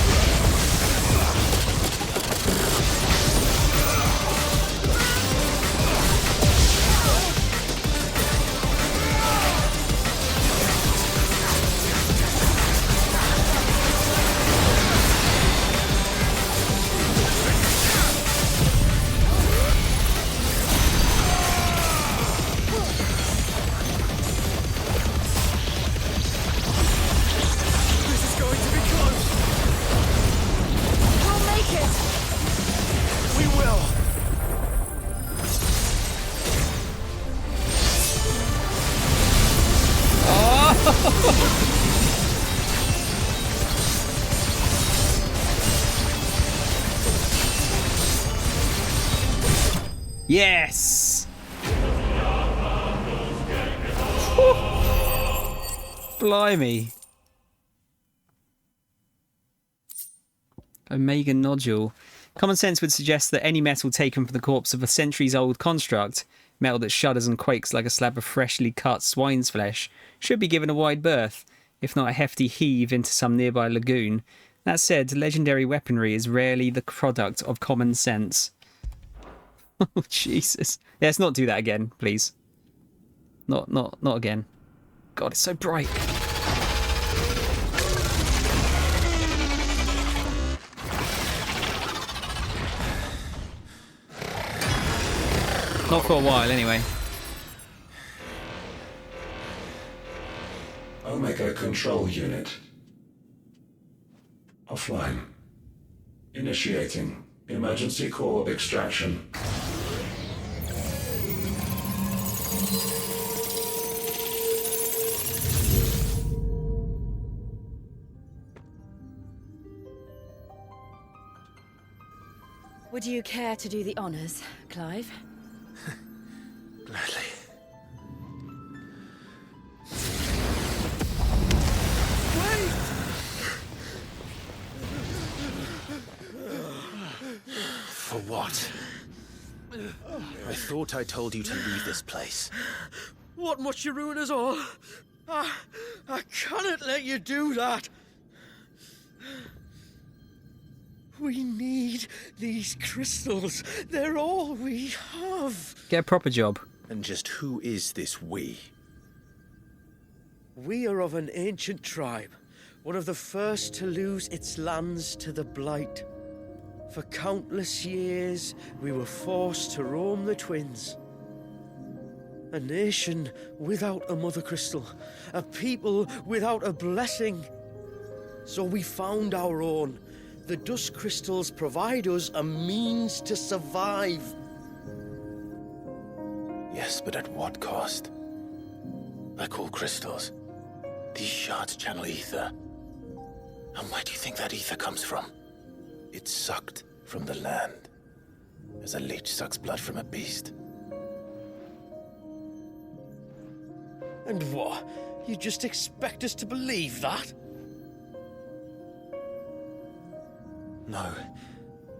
Yes! Blimey. Omega nodule. Common sense would suggest that any metal taken from the corpse of a centuries-old construct, metal that shudders and quakes like a slab of freshly cut swine's flesh, should be given a wide berth, if not a hefty heave into some nearby lagoon. That said, legendary weaponry is rarely the product of common sense. Oh, Jesus. Yeah, let's not do that again, please. Not again. God, it's so bright. Not for a while, anyway. Omega Control Unit. Offline. Initiating emergency core extraction. Would you care to do the honors, Clive? Gladly. For what? I thought I told you to leave this place. What must you ruin us all? I cannot let you do that. We need these crystals. They're all we have. Get a proper job. And just who is this we? We are of an ancient tribe, one of the first to lose its lands to the Blight. For countless years, we were forced to roam the Twins. A nation without a mother crystal, a people without a blessing. So we found our own. The dust crystals provide us a means to survive. Yes, but at what cost? Like all crystals, these shards channel ether. And where do you think that ether comes from? It's sucked from the land, as a leech sucks blood from a beast. And what? You just expect us to believe that? No,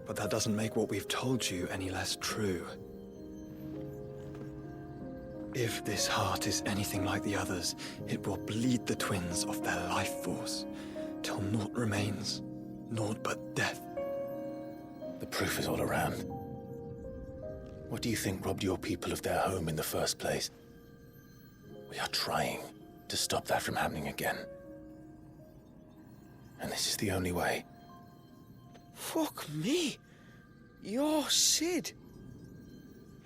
but that doesn't make what we've told you any less true. If this heart is anything like the others, it will bleed the twins of their life force, till naught remains, naught but death. The proof is all around. What do you think robbed your people of their home in the first place? We are trying to stop that from happening again. And this is the only way. Fuck me. You're Sid.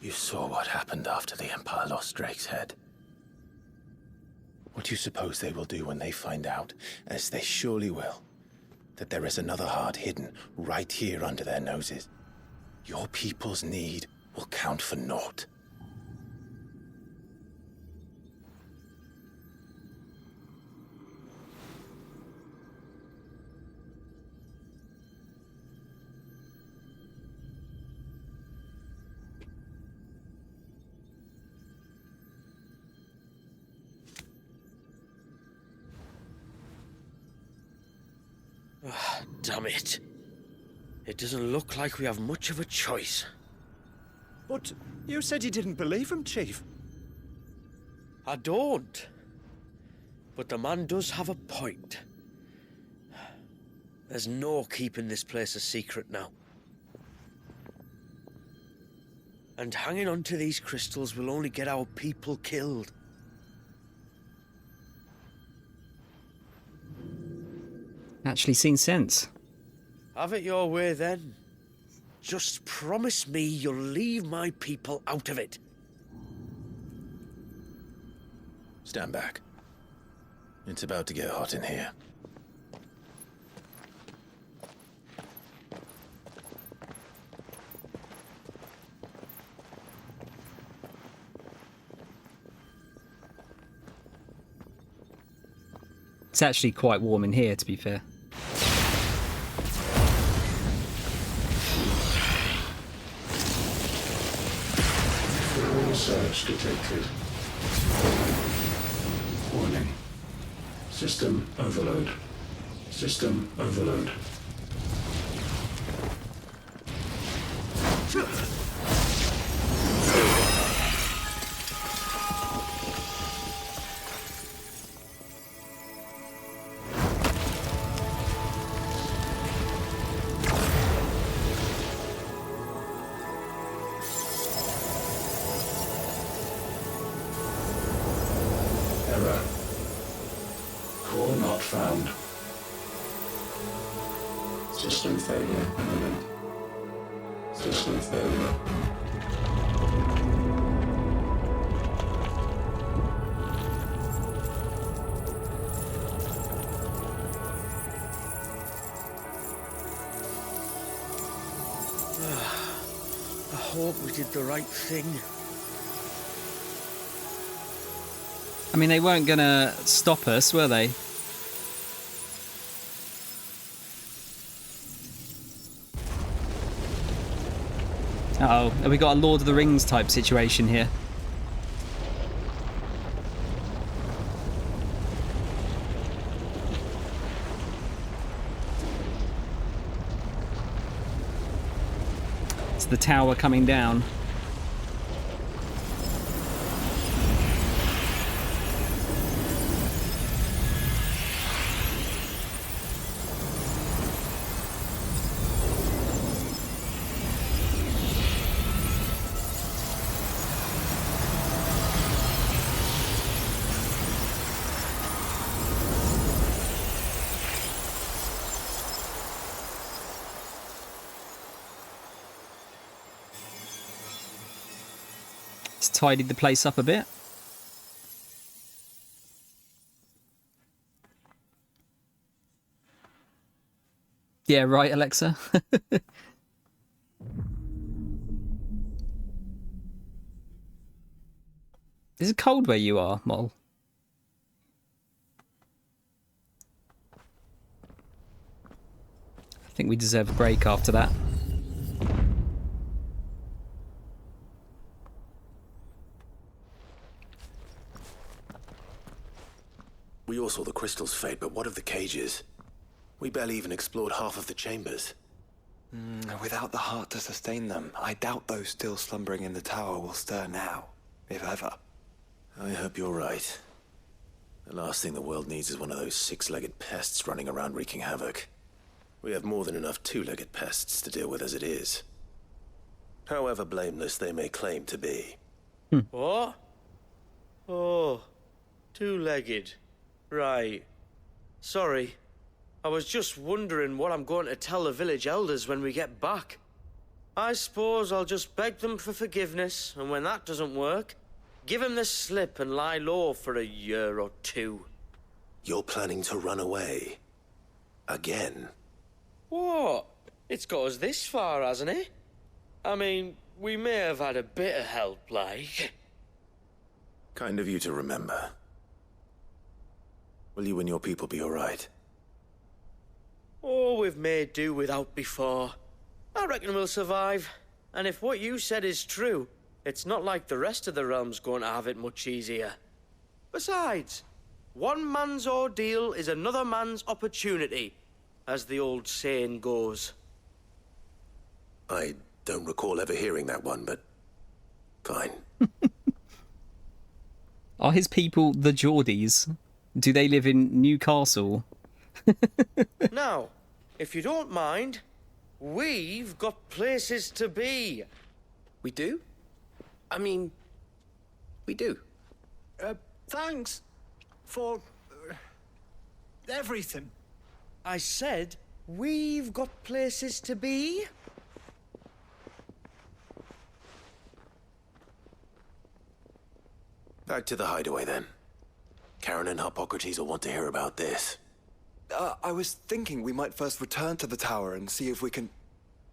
You saw what happened after the Empire lost Drake's head. What do you suppose they will do when they find out, as they surely will, that there is another heart hidden right here under their noses? Your people's need will count for naught. Damn it. It doesn't look like we have much of a choice. But you said you didn't believe him, Chief. I don't. But the man does have a point. There's no keeping this place a secret now. And hanging on to these crystals will only get our people killed. Actually seen sense. Have it your way then. Just promise me you'll leave my people out of it. Stand back. It's about to get hot in here. It's actually quite warm in here, to be fair. Surge detected. Warning. System overload. System overload. Error. Core not found. System failure imminent. System failure. I hope we did the right thing. I mean, they weren't gonna stop us, were they? Uh-oh, have we got a Lord of the Rings type situation here? It's the tower coming down. It's tidied the place up a bit. Yeah, right, Alexa. Is it cold where you are, Mol? I think we deserve a break after that. We all saw the crystal's fate, but what of the cages? We barely even explored half of the chambers. Without the heart to sustain them, I doubt those still slumbering in the tower will stir now, if ever. I hope you're right. The last thing the world needs is one of those six-legged pests running around wreaking havoc. We have more than enough two-legged pests to deal with as it is. However blameless they may claim to be. What? Oh, two-legged. Right. Sorry. I was just wondering what I'm going to tell the village elders when we get back. I suppose I'll just beg them for forgiveness, and when that doesn't work, give them the slip and lie low for a year or two. You're planning to run away? Again? What? It's got us this far, hasn't it? I mean, we may have had a bit of help, like. Kind of you to remember. Will you and your people be alright? Oh, we've made do without before. I reckon we'll survive. And if what you said is true, it's not like the rest of the realm's going to have it much easier. Besides, one man's ordeal is another man's opportunity, as the old saying goes. I don't recall ever hearing that one, but fine. Are his people the Geordies? Do they live in Newcastle? Now, if you don't mind, we've got places to be. We do? I mean, we do. Thanks for everything. I said we've got places to be. Back to the hideaway then. Karen and Hippocrates will want to hear about this. I was thinking we might first return to the tower and see if we can...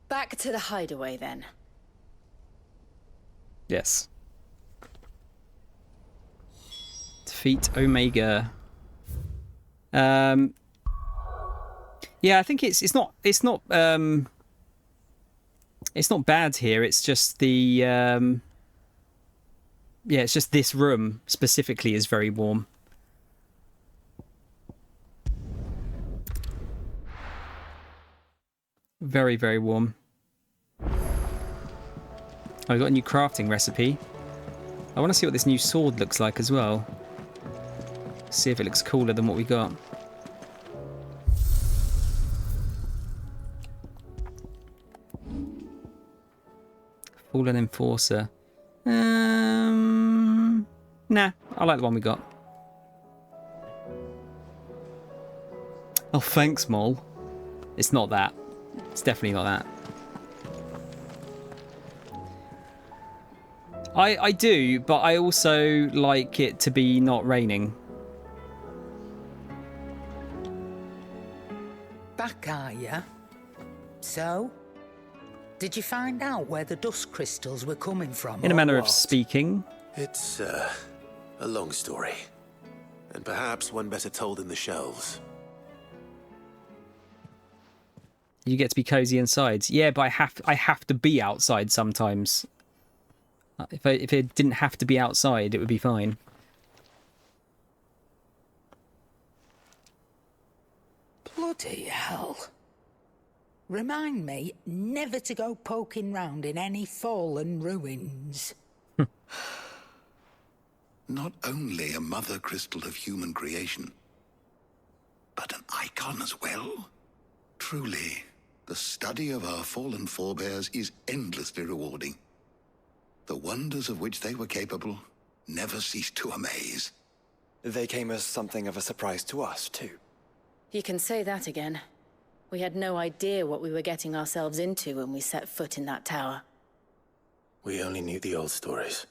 Back to the hideaway, then. Yes. Defeat Omega. Yeah, I think it's not bad here. It's just the it's just this room specifically is very warm. Very, very warm. Oh, we got a new crafting recipe. I want to see what this new sword looks like as well. See if it looks cooler than what we got. Fallen Enforcer. Nah, I like the one we got. Oh, thanks, Mol. It's not that. It's definitely not that. I do, but I also like it to be not raining. Back, are ya? So? Did you find out where the dust crystals were coming from? In a manner of what? speaking. It's a long story. And perhaps one better told in the shelves. You get to be cozy inside. Yeah, but I have to be outside sometimes. If it didn't have to be outside, it would be fine. Bloody hell. Remind me never to go poking round in any fallen ruins. Not only a mother crystal of human creation, but an icon as well. Truly, the study of our fallen forebears is endlessly rewarding. The wonders of which they were capable never cease to amaze. They came as something of a surprise to us, too. You can say that again. We had no idea what we were getting ourselves into when we set foot in that tower. We only knew the old stories.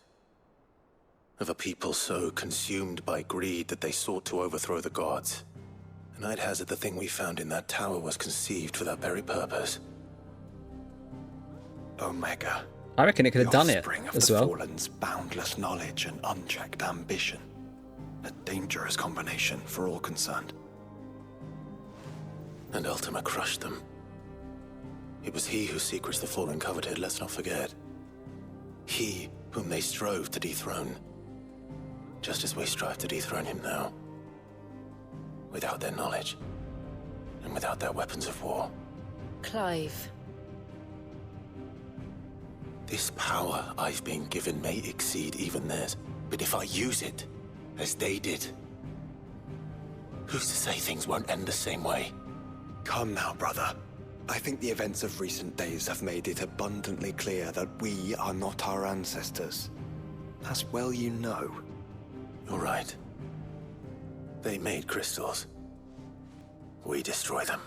Of a people so consumed by greed that they sought to overthrow the gods. And I'd hazard the thing we found in that tower was conceived for that very purpose. Omega. I reckon it could have done it offspring of as the well. Fallen's boundless knowledge and unchecked ambition. A dangerous combination for all concerned. And Ultima crushed them. It was he whose secrets the Fallen coveted, let's not forget. He whom they strove to dethrone. Just as we strive to dethrone him now. Without their knowledge. And without their weapons of war. Clive. This power I've been given may exceed even theirs, but if I use it, as they did, who's to say things won't end the same way? Come now, brother. I think the events of recent days have made it abundantly clear that we are not our ancestors. As well you know. You're right. They made crystals. We destroy them.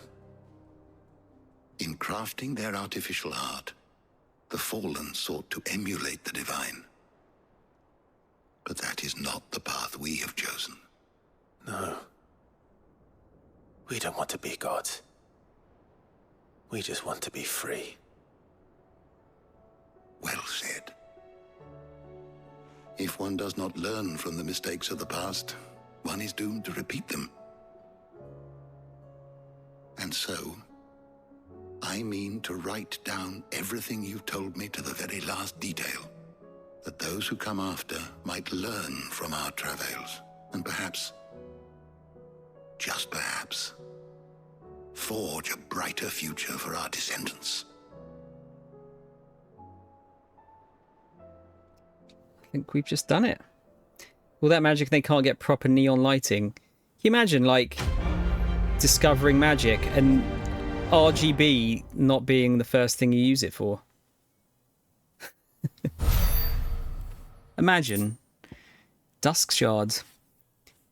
In crafting their artificial art, the Fallen sought to emulate the divine. But that is not the path we have chosen. No. We don't want to be gods. We just want to be free. Well said. If one does not learn from the mistakes of the past, one is doomed to repeat them. And so, I mean to write down everything you've told me to the very last detail, that those who come after might learn from our travails, and perhaps, just perhaps, forge a brighter future for our descendants. I think we've just done it. All that magic, they can't get proper neon lighting. Can you imagine, like, discovering magic and RGB not being the first thing you use it for? Imagine. Dusk shards.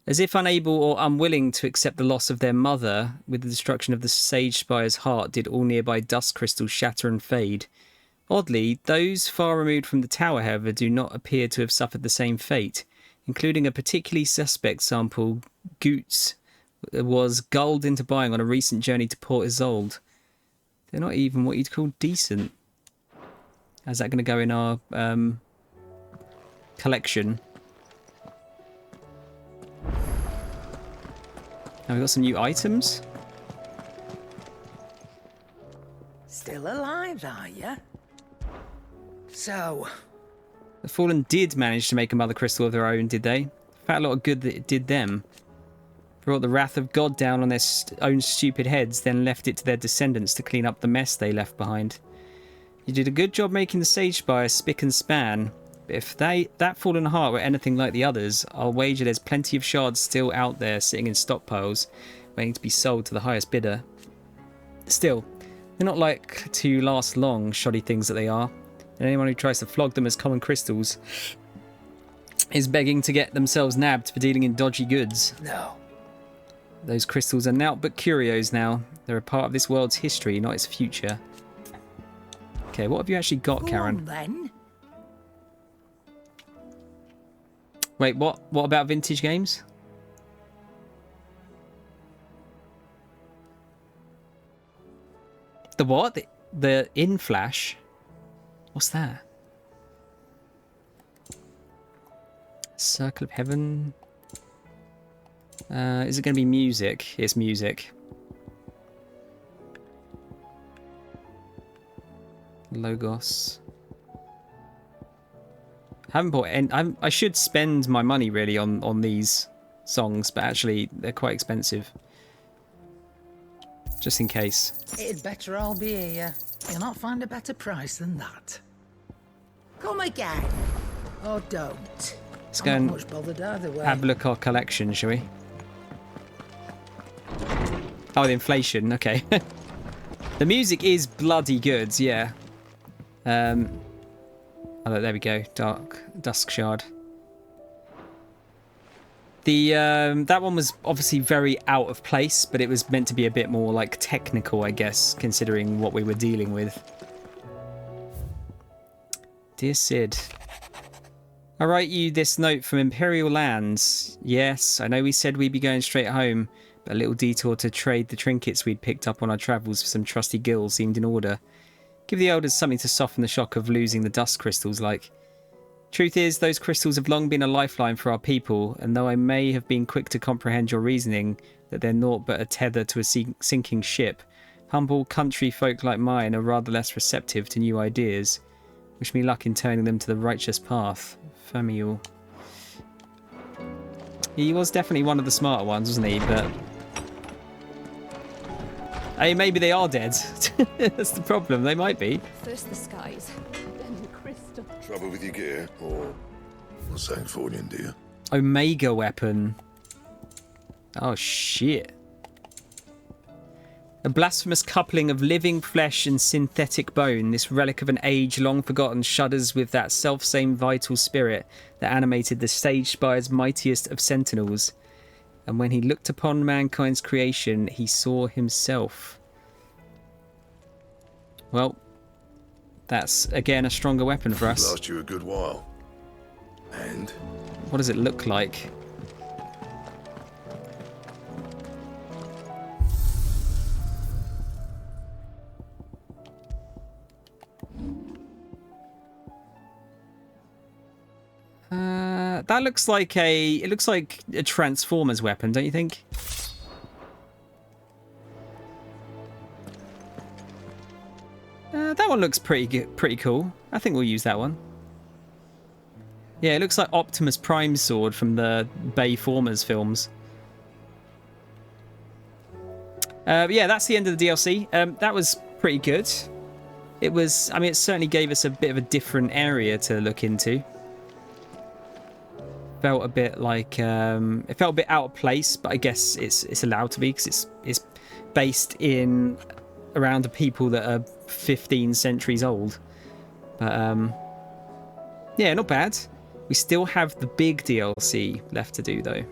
As if unable or unwilling to accept the loss of their mother, with the destruction of the Sage Spire's heart did all nearby dust crystals shatter and fade. Oddly, those far removed from the tower, however, do not appear to have suffered the same fate, including a particularly suspect sample, Goots, was gulled into buying on a recent journey to Port Isolde. They're not even what you'd call decent. How's that going to go in our collection? we got some new items. Still alive, are ya? So, The Fallen did manage to make a Mother Crystal of their own, did they? Felt a lot of good that it did them. Brought the wrath of God down on their own stupid heads, then left it to their descendants to clean up the mess they left behind. You did a good job making the Sage Spire spick and span, but if that Fallen Heart were anything like the others, I'll wager there's plenty of shards still out there sitting in stockpiles, waiting to be sold to the highest bidder. Still, they're not like to last long, shoddy things that they are, and anyone who tries to flog them as common crystals is begging to get themselves nabbed for dealing in dodgy goods. no. Those crystals are naught but curios now. They're a part of this world's history, not its future. Okay, what have you actually got, Go Karen? on, then. Wait, what? What about vintage games? The what? The in Flash? What's that? Circle of Heaven. Is it going to be music? It's music. Logos. I haven't bought any. I should spend my money really on these songs, but actually they're quite expensive. Just in case. It'd better all be here. You'll not find a better price than that. Come again. Or don't. Let's I'm go not and much bothered either way. have a look at our collection, shall we? Oh, the inflation. Okay. The music is bloody good, yeah. Oh, there we go. Dusk Shard. The that one was obviously very out of place, but it was meant to be a bit more like technical, I guess, considering what we were dealing with. Dear Sid, I write you this note from Imperial Lands. Yes, I know we said we'd be going straight home, but a little detour to trade the trinkets we'd picked up on our travels for some trusty gills seemed in order. Give the elders something to soften the shock of losing the dust crystals like. Truth is, those crystals have long been a lifeline for our people, and though I may have been quick to comprehend your reasoning that they're naught but a tether to a sinking ship, humble country folk like mine are rather less receptive to new ideas. Wish me luck in turning them to the righteous path. Famiul. He was definitely one of the smarter ones, wasn't he? But hey, maybe they are dead. That's the problem. They might be. First the skies, then the crystal. Trouble with your gear, or something falling, do you? Omega weapon. Oh shit. A blasphemous coupling of living flesh and synthetic bone, this relic of an age long forgotten shudders with that self-same vital spirit that animated the Sage Spire's mightiest of sentinels. And when he looked upon mankind's creation, he saw himself. Well, that's again a stronger weapon for us. Last you a good while. And? What does it look like? That looks like it looks like a Transformers weapon, don't you think? That one looks pretty cool. I think we'll use that one. Yeah, it looks like Optimus Prime's sword from the Bayformers films. Yeah, that's the end of the DLC. That was pretty good. It was, I mean, it certainly gave us a bit of a different area to look into. Felt a bit like it felt a bit out of place, but I guess it's allowed to be because it's based in around the people that are 15 centuries old. But yeah, not bad. We still have the big DLC left to do though.